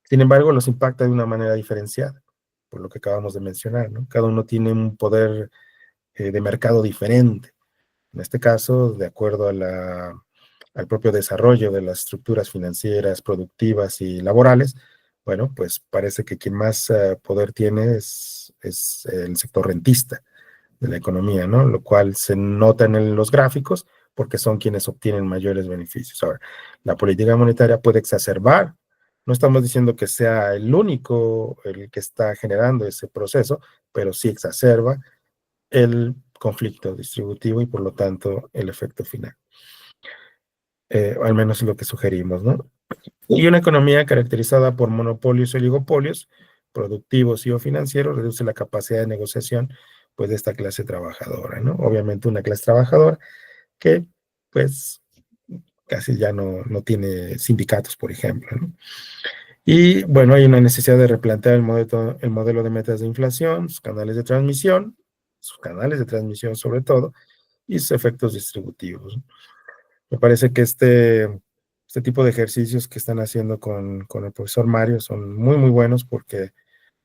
Sin embargo, los impacta de una manera diferenciada, por lo que acabamos de mencionar, ¿no? Cada uno tiene un poder de mercado diferente. En este caso, de acuerdo al propio desarrollo de las estructuras financieras, productivas y laborales, bueno, pues parece que quien más poder tiene es el sector rentista de la economía, ¿no? Lo cual se nota en los gráficos porque son quienes obtienen mayores beneficios. Ahora, la política monetaria puede exacerbar, no estamos diciendo que sea el único el que está generando ese proceso, pero sí exacerba el conflicto distributivo y por lo tanto el efecto final. Al menos es lo que sugerimos, ¿no? Y una economía caracterizada por monopolios y oligopolios, productivos y o financieros, reduce la capacidad de negociación pues, de esta clase trabajadora, ¿no? Obviamente una clase trabajadora que pues casi ya no tiene sindicatos, por ejemplo, ¿no? Y bueno, hay una necesidad de replantear el modelo de metas de inflación, sus canales de transmisión sobre todo, y sus efectos distributivos. Me parece que este tipo de ejercicios que están haciendo con el profesor Mario son muy, muy buenos porque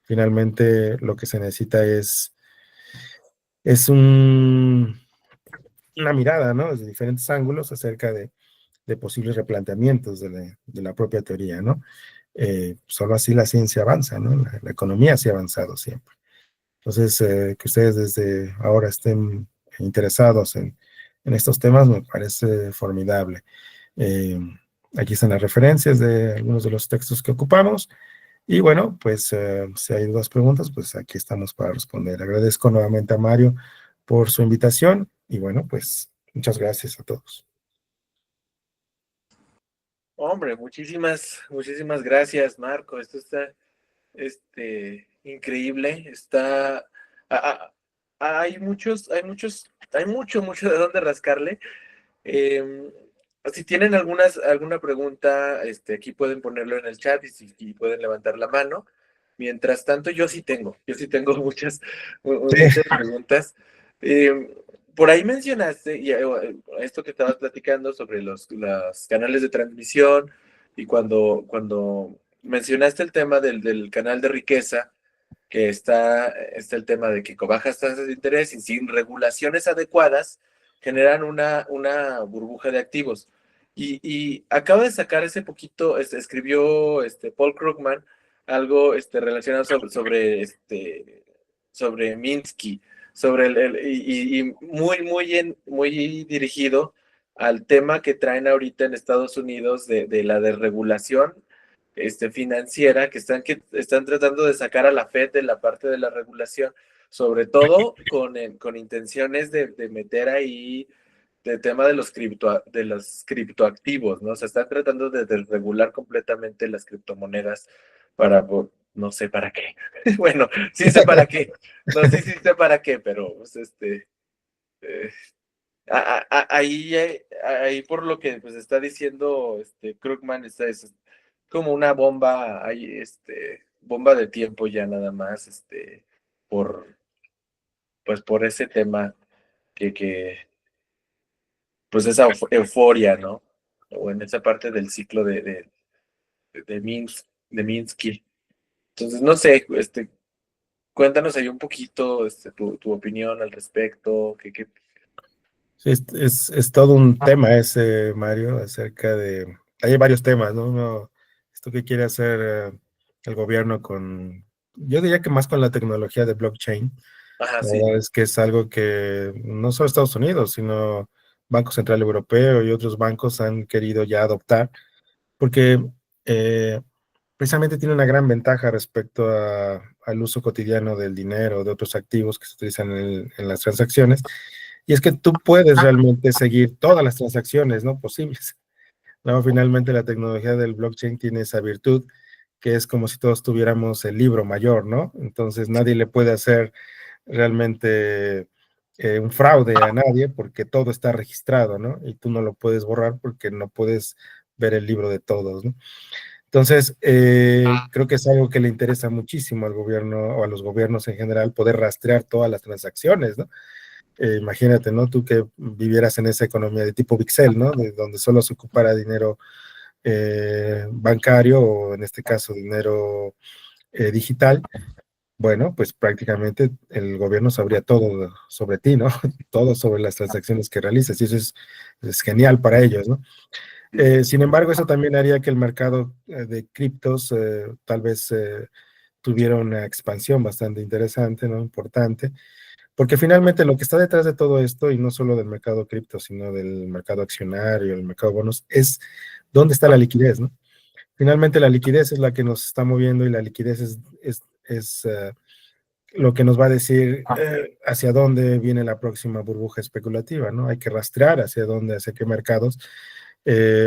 finalmente lo que se necesita es una mirada, ¿no? Desde diferentes ángulos acerca de posibles replanteamientos de la propia teoría, ¿no? Solo así la ciencia avanza, ¿no? La economía sí ha avanzado siempre. Entonces, que ustedes desde ahora estén interesados en estos temas me parece formidable. Eh, Aquí están las referencias de algunos de los textos que ocupamos. Y bueno, pues si hay dudas, preguntas, pues aquí estamos para responder. Agradezco nuevamente a Mario por su invitación y bueno, pues muchas gracias a todos. Hombre, muchísimas gracias, Marco. Esto está, increíble. Está, a- hay mucho de dónde rascarle. Eh, si tienen alguna pregunta, aquí pueden ponerlo en el chat y pueden levantar la mano. Mientras tanto, yo sí tengo Sí, muchas preguntas. Eh, por ahí mencionaste, esto que estabas platicando sobre los canales de transmisión, y cuando mencionaste el tema del canal de riqueza, que está el tema de que con bajas tasas de interés y sin regulaciones adecuadas generan una burbuja de activos. Y acaba de sacar ese poquito, escribió Paul Krugman algo relacionado sobre Minsky, y muy dirigido al tema que traen ahorita en Estados Unidos de la desregulación financiera, que están tratando de sacar a la Fed de la parte de la regulación, sobre todo con intenciones de meter ahí el tema de los criptoactivos, ¿no? O sea, están tratando de desregular completamente las criptomonedas no sé para qué. Bueno, sí sé para qué. No, sí sé para qué, pero pues, eh, ahí por lo que pues está diciendo Krugman, es como una bomba, bomba de tiempo ya nada más, por, pues por ese tema que pues esa euforia, ¿no? O en esa parte del ciclo de Minsky. Entonces, no sé, cuéntanos ahí un poquito, tu opinión al respecto, sí, es todo un tema ese, Mario, acerca de... Hay varios temas, ¿no? Esto que quiere hacer el gobierno con... Yo diría que más con la tecnología de blockchain. ajá, La sí, verdad es que es algo que no solo Estados Unidos, sino Banco Central Europeo y otros bancos han querido ya adoptar, porque eh, precisamente tiene una gran ventaja respecto al uso cotidiano del dinero, de otros activos que se utilizan en las transacciones, y es que tú puedes realmente seguir todas las transacciones, ¿no? Posibles. No, finalmente la tecnología del blockchain tiene esa virtud que es como si todos tuviéramos el libro mayor, ¿no? Entonces nadie le puede hacer realmente un fraude a nadie porque todo está registrado, ¿no? Y tú no lo puedes borrar porque no puedes ver el libro de todos, ¿no? Entonces, creo que es algo que le interesa muchísimo al gobierno o a los gobiernos en general poder rastrear todas las transacciones, ¿no? Imagínate, ¿no? Tú que vivieras en esa economía de tipo Pixel, ¿no? De donde solo se ocupara dinero bancario o en este caso dinero digital, bueno, pues prácticamente el gobierno sabría todo sobre ti, ¿no? Todo sobre las transacciones que realizas y eso es genial para ellos, ¿no? sí. Sin embargo, eso también haría que el mercado de criptos tal vez tuviera una expansión bastante interesante, ¿no? Importante, porque finalmente lo que está detrás de todo esto, y no solo del mercado cripto, sino del mercado accionario, el mercado de bonos, es dónde está la liquidez, ¿no? Finalmente la liquidez es la que nos está moviendo y la liquidez es lo que nos va a decir hacia dónde viene la próxima burbuja especulativa, ¿no? Hay que rastrear hacia dónde, hacia qué mercados eh,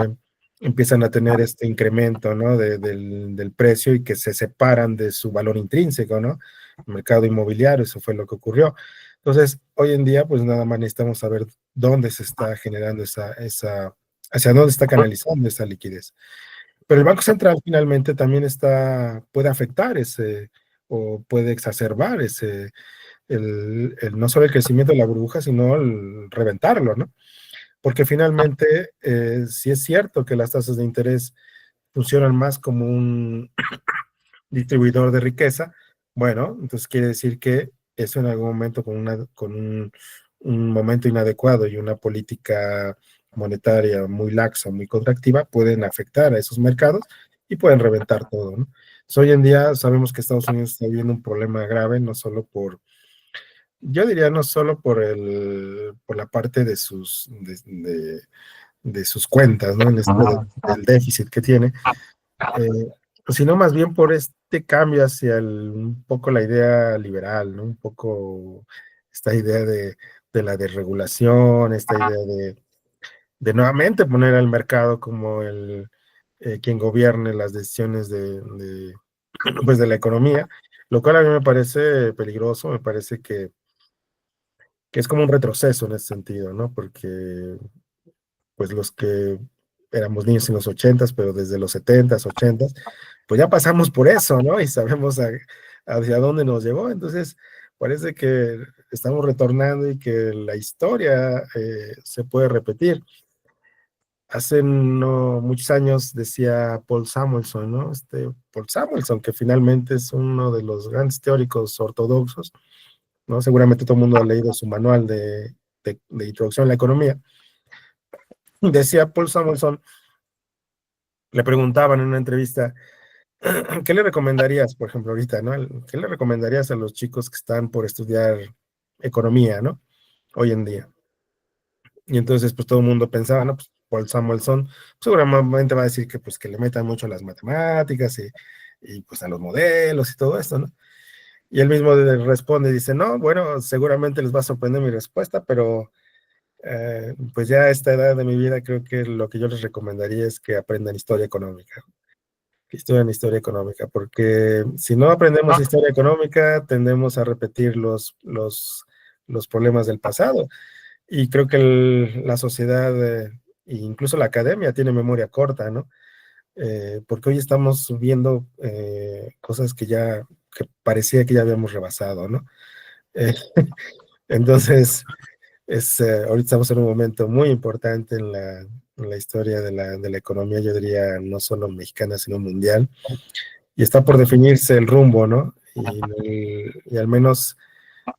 empiezan a tener este incremento, ¿no? Del precio y que se separan de su valor intrínseco, ¿no? El mercado inmobiliario, eso fue lo que ocurrió. Entonces, hoy en día, pues nada más necesitamos saber dónde se está generando hacia dónde está canalizando esa liquidez. Pero el Banco Central finalmente también puede afectar o puede exacerbar no solo el crecimiento de la burbuja, sino el reventarlo, ¿no? Porque finalmente, sí es cierto que las tasas de interés funcionan más como un distribuidor de riqueza. Bueno, entonces quiere decir que eso en algún momento un momento inadecuado y una política monetaria muy laxa, muy contractiva, pueden afectar a esos mercados y pueden reventar todo, ¿no? Entonces, hoy en día sabemos que Estados Unidos está viviendo un problema grave, no solo yo diría no solo por la parte de sus cuentas, ¿no? En esto del déficit que tiene, eh, sino más bien por este cambio hacia un poco la idea liberal, ¿no? Un poco esta idea de la desregulación, esta idea de nuevamente poner al mercado como quien gobierne las decisiones pues de la economía, lo cual a mí me parece peligroso, me parece que es como un retroceso en ese sentido, ¿no? Porque pues los que éramos niños en los ochentas, pero desde los setentas, ochentas, pues ya pasamos por eso, ¿no? Y sabemos hacia dónde nos llevó. Entonces, parece que estamos retornando y que la historia se puede repetir. Hace no muchos años decía Paul Samuelson, ¿no? Paul Samuelson, que finalmente es uno de los grandes teóricos ortodoxos, ¿no? Seguramente todo el mundo ha leído su manual de introducción a la economía. Decía Paul Samuelson, le preguntaban en una entrevista, ¿qué le recomendarías, por ejemplo, ahorita, ¿no? ¿Qué le recomendarías a los chicos que están por estudiar economía, ¿no? Hoy en día. Y entonces, pues todo el mundo pensaba, ¿no? Pues Paul Samuelson seguramente va a decir que, pues, que le metan mucho a las matemáticas y pues a los modelos y todo esto, ¿no? Y él mismo responde, dice, no, bueno, seguramente les va a sorprender mi respuesta, pero pues ya a esta edad de mi vida creo que lo que yo les recomendaría es que aprendan historia económica. Que estudien historia económica, porque si no aprendemos historia económica, tendemos a repetir los problemas del pasado. Y creo que la sociedad, e incluso la academia, tiene memoria corta, ¿no? Porque hoy estamos viendo cosas que parecía que ya habíamos rebasado, ¿no? Eh, entonces, ahorita estamos en un momento muy importante en la historia de la economía, yo diría, no solo mexicana, sino mundial, y está por definirse el rumbo, ¿no? Y al menos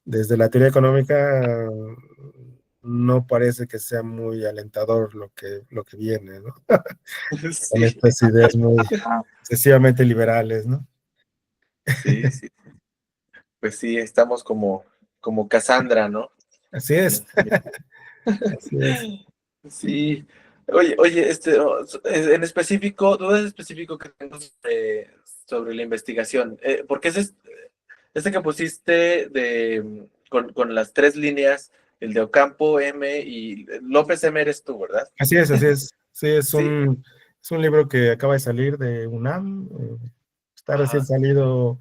desde la teoría económica no parece que sea muy alentador lo que viene, ¿no? Con Sí, estas ideas muy excesivamente liberales, ¿no? sí, sí. Pues sí, estamos como Cassandra, ¿no? Así En es, este- así es. Sí. Oye, en específico, dudas específico que tengo sobre la investigación, porque este que pusiste con las tres líneas, el de Ocampo, M y López M eres tú, ¿verdad? Así es, así es. Sí, Sí. es un libro que acaba de salir de UNAM. Está recién Ajá. salido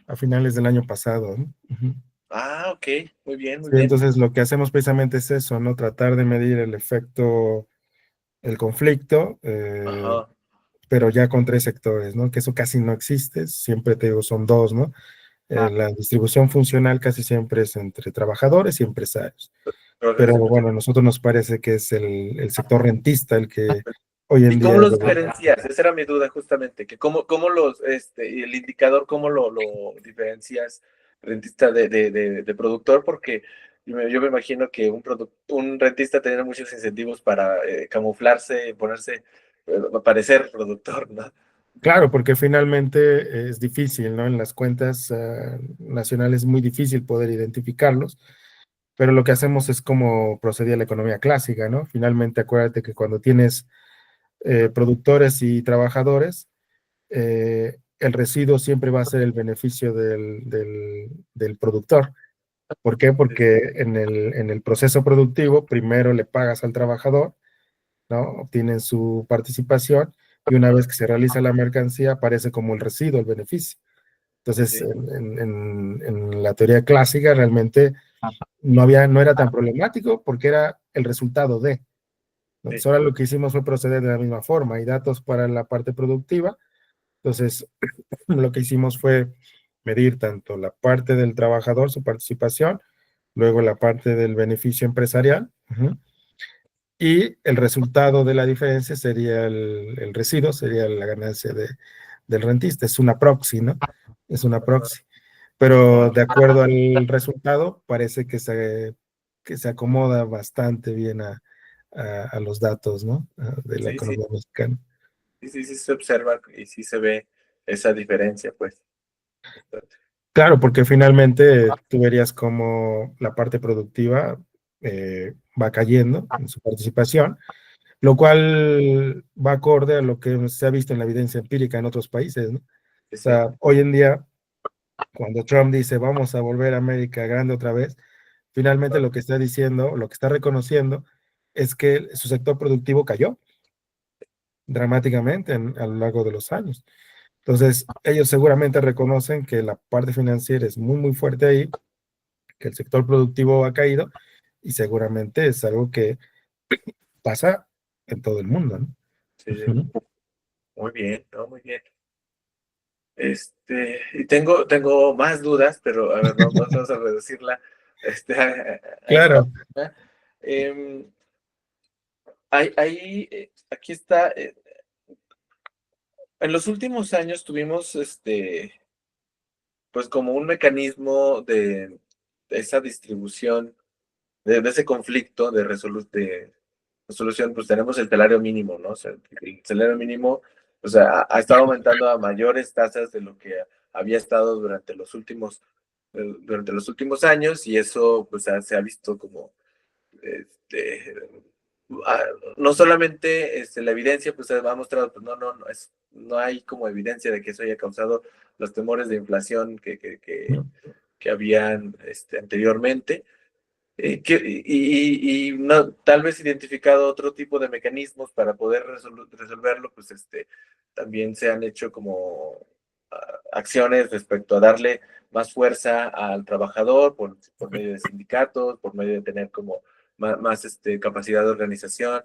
a finales del año pasado, ¿no? Ujú. Ah, ok. Muy bien, muy Sí, bien. entonces lo que hacemos precisamente es eso, ¿no? Tratar de medir el efecto, el conflicto, Ajá. pero ya con tres sectores, ¿no? Que eso casi no existe, siempre te digo, son dos, ¿no? La distribución funcional casi siempre es entre trabajadores y empresarios. Pero bueno, a nosotros nos parece que es el sector rentista el que hoy en ¿Y cómo día los debe. diferencias? Esa era mi duda justamente, que cómo y el indicador, cómo lo diferencias rentista de productor, porque yo me imagino que un rentista tiene muchos incentivos para camuflarse, ponerse, parecer productor, ¿no? Claro, porque finalmente es difícil, ¿no? En las cuentas nacionales es muy difícil poder identificarlos, pero lo que hacemos es como procedía la economía clásica, ¿no? Finalmente, acuérdate que cuando tienes productores y trabajadores, el residuo siempre va a ser el beneficio del productor. ¿Por qué? Porque en el proceso productivo primero le pagas al trabajador, ¿no? Obtienen su participación y una vez que se realiza la mercancía aparece como el residuo, el beneficio. Entonces, Sí, en la teoría clásica realmente no era tan problemático porque era el resultado de. Entonces, sí, ahora lo que hicimos fue proceder de la misma forma. Hay datos para la parte productiva. Entonces, lo que hicimos fue medir tanto la parte del trabajador, su participación, luego la parte del beneficio empresarial, y el resultado de la diferencia sería el residuo, sería la ganancia del rentista. Es una proxy, ¿no? Es una proxy. Pero de acuerdo al resultado, parece que se acomoda bastante bien a los datos, ¿no? De la sí, sí, economía mexicana. sí, sí, sí se observa y sí se ve esa diferencia, pues. Claro, porque finalmente tú verías cómo la parte productiva va cayendo en su participación, lo cual va acorde a lo que se ha visto en la evidencia empírica en otros países, ¿no? O Sí, sí, sea, hoy en día, cuando Trump dice vamos a volver a América grande otra vez, finalmente lo que está diciendo, lo que está reconociendo, es que su sector productivo cayó dramáticamente a lo largo de los años. Entonces, ellos seguramente reconocen que la parte financiera es muy, muy fuerte ahí, que el sector productivo ha caído y seguramente es algo que pasa en todo el mundo, ¿no? sí, sí. Ujú. Muy bien, ¿no? Muy bien. Y tengo más dudas, pero a ver, vamos a reducirla a esta. Claro, Em, aquí está. En los últimos años tuvimos, pues como un mecanismo de esa distribución, de ese conflicto de resolución, pues tenemos el salario mínimo, ¿no? O sea, el salario mínimo, o sea, ha estado aumentando a mayores tasas de lo que había estado durante los últimos años, y eso pues se ha visto como este, ah, no solamente la evidencia pues ha mostrado, pues no hay como evidencia de que eso haya causado los temores de inflación que habían anteriormente, y no, tal vez identificado otro tipo de mecanismos para poder resolverlo, pues también se han hecho como acciones respecto a darle más fuerza al trabajador por medio de sindicatos, por medio de tener como más, capacidad de organización.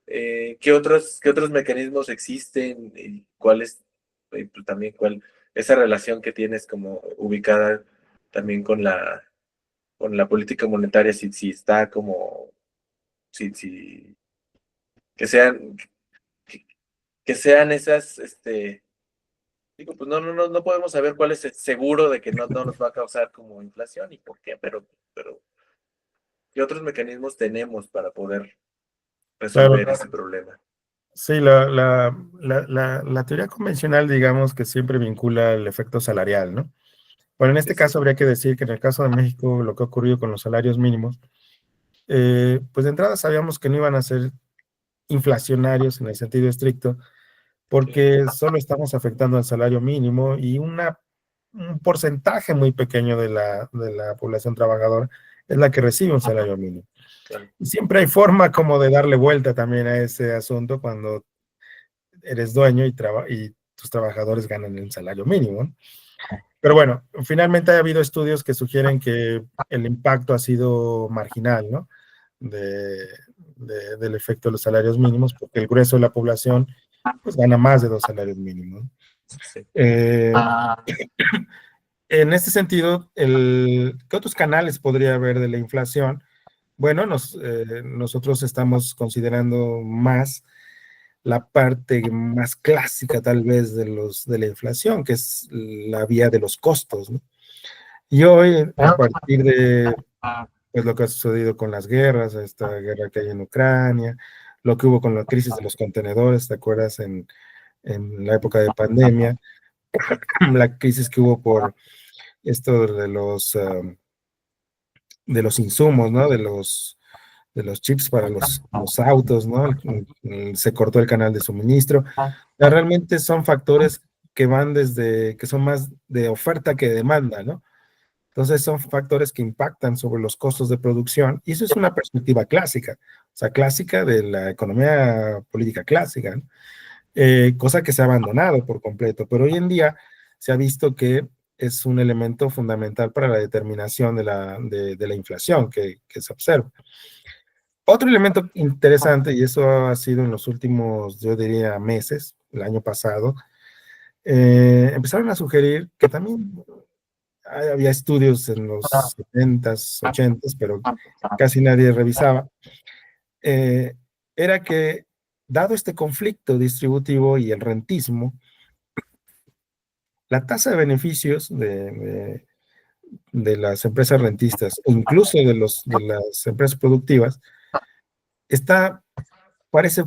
Qué otros mecanismos existen y cuáles, y pues también cuál, esa relación que tienes como ubicada también con la política monetaria, si está como, si, que sean, que, que sean esas, digo, pues no podemos saber cuál es el seguro de que no nos va a causar como inflación y por qué, pero ¿qué otros mecanismos tenemos para poder claro. resolver ese problema? Sí, la teoría convencional, digamos, que siempre vincula el efecto salarial, ¿no? Bueno, en Sí, este sí, caso habría que decir que en el caso de México, lo que ha ocurrido con los salarios mínimos, pues de entrada sabíamos que no iban a ser inflacionarios en el sentido estricto, sí, porque solo estamos afectando al salario mínimo y un porcentaje muy pequeño de la población trabajadora es la que recibe un salario mínimo. claro, Y siempre hay forma como de darle vuelta también a ese asunto cuando eres dueño y tus trabajadores ganan el salario mínimo, ¿no? Pero bueno, finalmente ha habido estudios que sugieren que el impacto ha sido marginal, ¿no? Del efecto de los salarios mínimos, porque el grueso de la población pues gana más de dos salarios mínimos. sí. Eh, en este sentido, ¿qué otros canales podría haber de la inflación? Bueno, nosotros estamos considerando más la parte más clásica tal vez de la inflación, que es la vía de los costos, ¿no? Y hoy, a partir de pues, lo que ha sucedido con las guerras, esta guerra que hay en Ucrania, lo que hubo con la crisis de los contenedores, ¿te acuerdas? En la época de pandemia, la crisis que hubo por esto de los insumos, ¿no? De los chips para los autos, ¿no? Se cortó el canal de suministro. Realmente son factores que van que son más de oferta que de demanda, ¿no? Entonces son factores que impactan sobre los costos de producción y eso es una perspectiva clásica, o sea, clásica de la economía política clásica, ¿no? Cosa que se ha abandonado por completo, pero hoy en día se ha visto que es un elemento fundamental para la determinación de la inflación que se observa. Otro elemento interesante, y eso ha sido en los últimos, yo diría, meses, el año pasado, empezaron a sugerir que también había estudios en los 70s, 80s, pero casi nadie revisaba, eh, era que dado este conflicto distributivo y el rentismo, la tasa de beneficios de las empresas rentistas, o incluso de las empresas productivas, está, parece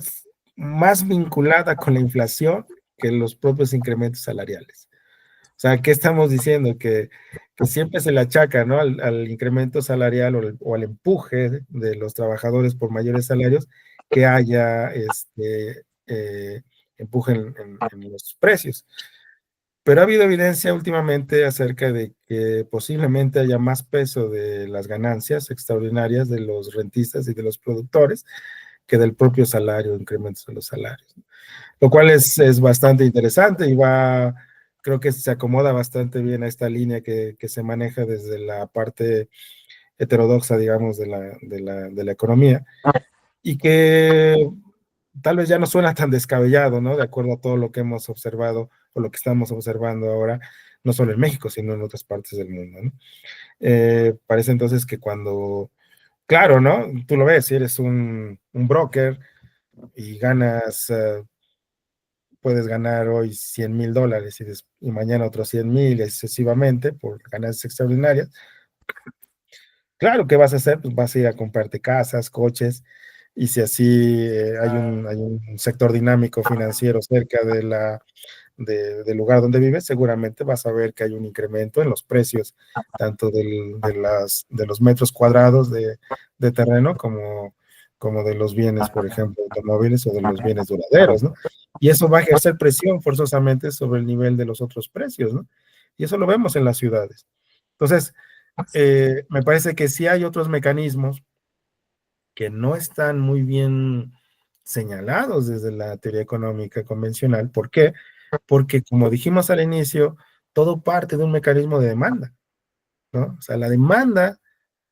más vinculada con la inflación que los propios incrementos salariales. O sea, ¿qué estamos diciendo? Que siempre se le achaca, ¿no? Al incremento salarial o al empuje de los trabajadores por mayores salarios que haya empuje en los precios. Pero ha habido evidencia últimamente acerca de que posiblemente haya más peso de las ganancias extraordinarias de los rentistas y de los productores que del propio salario, incrementos de los salarios. Lo cual es bastante interesante y va, creo que se acomoda bastante bien a esta línea que se maneja desde la parte heterodoxa, digamos, de la economía, y que tal vez ya no suena tan descabellado, ¿no? De acuerdo a todo lo que hemos observado o lo que estamos observando ahora, no solo en México, sino en otras partes del mundo, ¿no? Parece entonces que cuando, claro, ¿no? Tú lo ves, si eres un broker y ganas, puedes ganar hoy $100,000 y mañana otros 100,000 excesivamente por ganancias extraordinarias. Claro, ¿qué vas a hacer? Pues vas a ir a comprarte casas, coches, y si así hay un sector dinámico financiero cerca del lugar donde vives, seguramente vas a ver que hay un incremento en los precios, tanto de los metros cuadrados de terreno como de los bienes, por ejemplo, automóviles o de los bienes duraderos, ¿no? Y eso va a ejercer presión forzosamente sobre el nivel de los otros precios, ¿no? Y eso lo vemos en las ciudades. Entonces, me parece que sí hay otros mecanismos que no están muy bien señalados desde la teoría económica convencional. ¿Por qué? Porque, como dijimos al inicio, todo parte de un mecanismo de demanda, ¿no? O sea, la demanda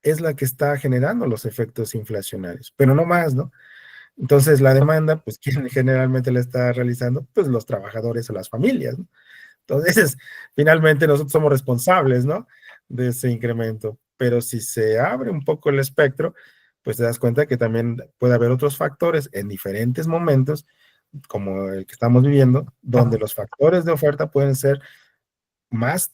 es la que está generando los efectos inflacionarios, pero no más, ¿no? Entonces, la demanda, pues, ¿quién generalmente la está realizando? Pues los trabajadores o las familias, ¿no? Entonces, finalmente nosotros somos responsables, ¿no? De ese incremento. Pero si se abre un poco el espectro, pues te das cuenta que también puede haber otros factores en diferentes momentos, como el que estamos viviendo, donde los factores de oferta pueden ser más,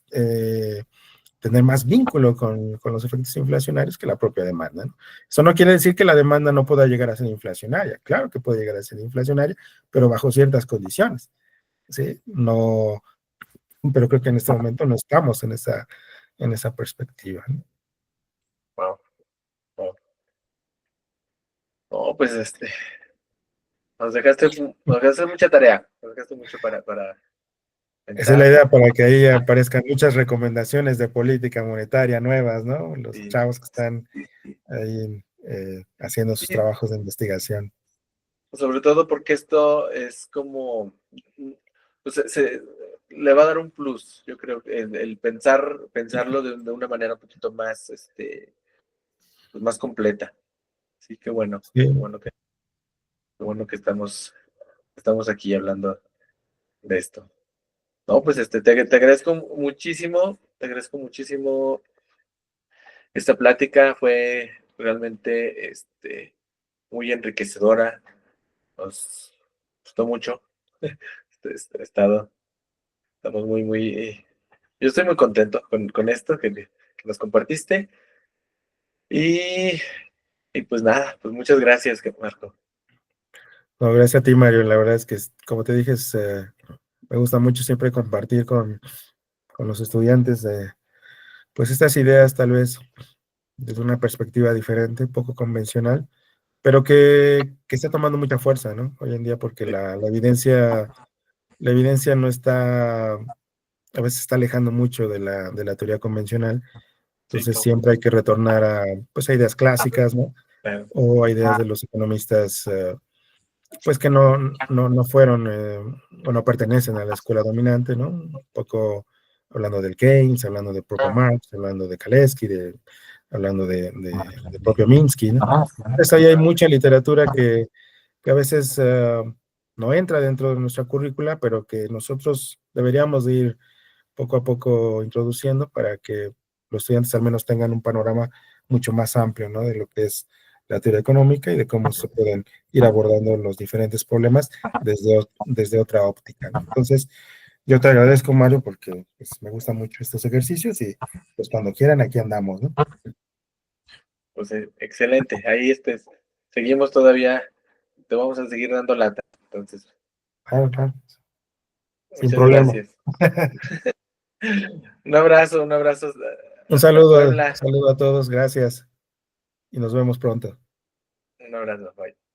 tener más vínculo con los efectos inflacionarios que la propia demanda, ¿no? Eso no quiere decir que la demanda no pueda llegar a ser inflacionaria. Claro que puede llegar a ser inflacionaria, pero bajo ciertas condiciones, ¿sí? No, pero creo que en este momento no estamos en esa perspectiva, ¿no? Wow, wow. No, pues nos dejaste mucha tarea, nos dejaste mucho para Esa es la pensar. idea para que ahí aparezcan muchas recomendaciones de política monetaria nuevas, ¿no? Los Y, chavos que están ahí haciendo sus y trabajos de investigación. sobre todo porque esto es como, pues le va a dar un plus, yo creo, el pensarlo de una manera un poquito más, pues más completa. Sí, Sí, qué bueno que estamos aquí hablando de esto. No, pues te agradezco muchísimo esta plática, fue realmente muy enriquecedora, nos gustó mucho. Estado, estamos yo estoy muy contento con esto que nos compartiste y, y pues nada, pues muchas gracias, Marco. no, gracias a ti, Mario. La verdad es que, como te dije, me gusta mucho siempre compartir con los estudiantes pues estas ideas tal vez desde una perspectiva diferente, poco convencional, pero que está tomando mucha fuerza, ¿no? Hoy en día, porque Sí, la evidencia no está, a veces está alejando mucho de la teoría convencional, sí, entonces siempre hay que retornar pues, a ideas clásicas, ¿no? claro. O a ideas de los economistas, pues que no fueron o no pertenecen a la escuela dominante, ¿no? Un poco hablando del Keynes, hablando de propio Marx, hablando de Kalecki, hablando de propio Minsky, ¿no? Entonces ahí hay mucha literatura que a veces no entra dentro de nuestra currícula, pero que nosotros deberíamos de ir poco a poco introduciendo para que los estudiantes al menos tengan un panorama mucho más amplio, ¿no? De lo que es la teoría económica y de cómo se pueden ir abordando los diferentes problemas desde otra óptica, ¿no? Entonces, yo te agradezco, Mario, porque pues, me gustan mucho estos ejercicios y pues cuando quieran aquí andamos, ¿no? Pues excelente. Ahí seguimos todavía, te vamos a seguir dando lata. Entonces, Claro, claro, sin muchas problema. gracias. Un abrazo Un hasta saludo Puebla. a todos, gracias y nos vemos pronto. Un abrazo, bye.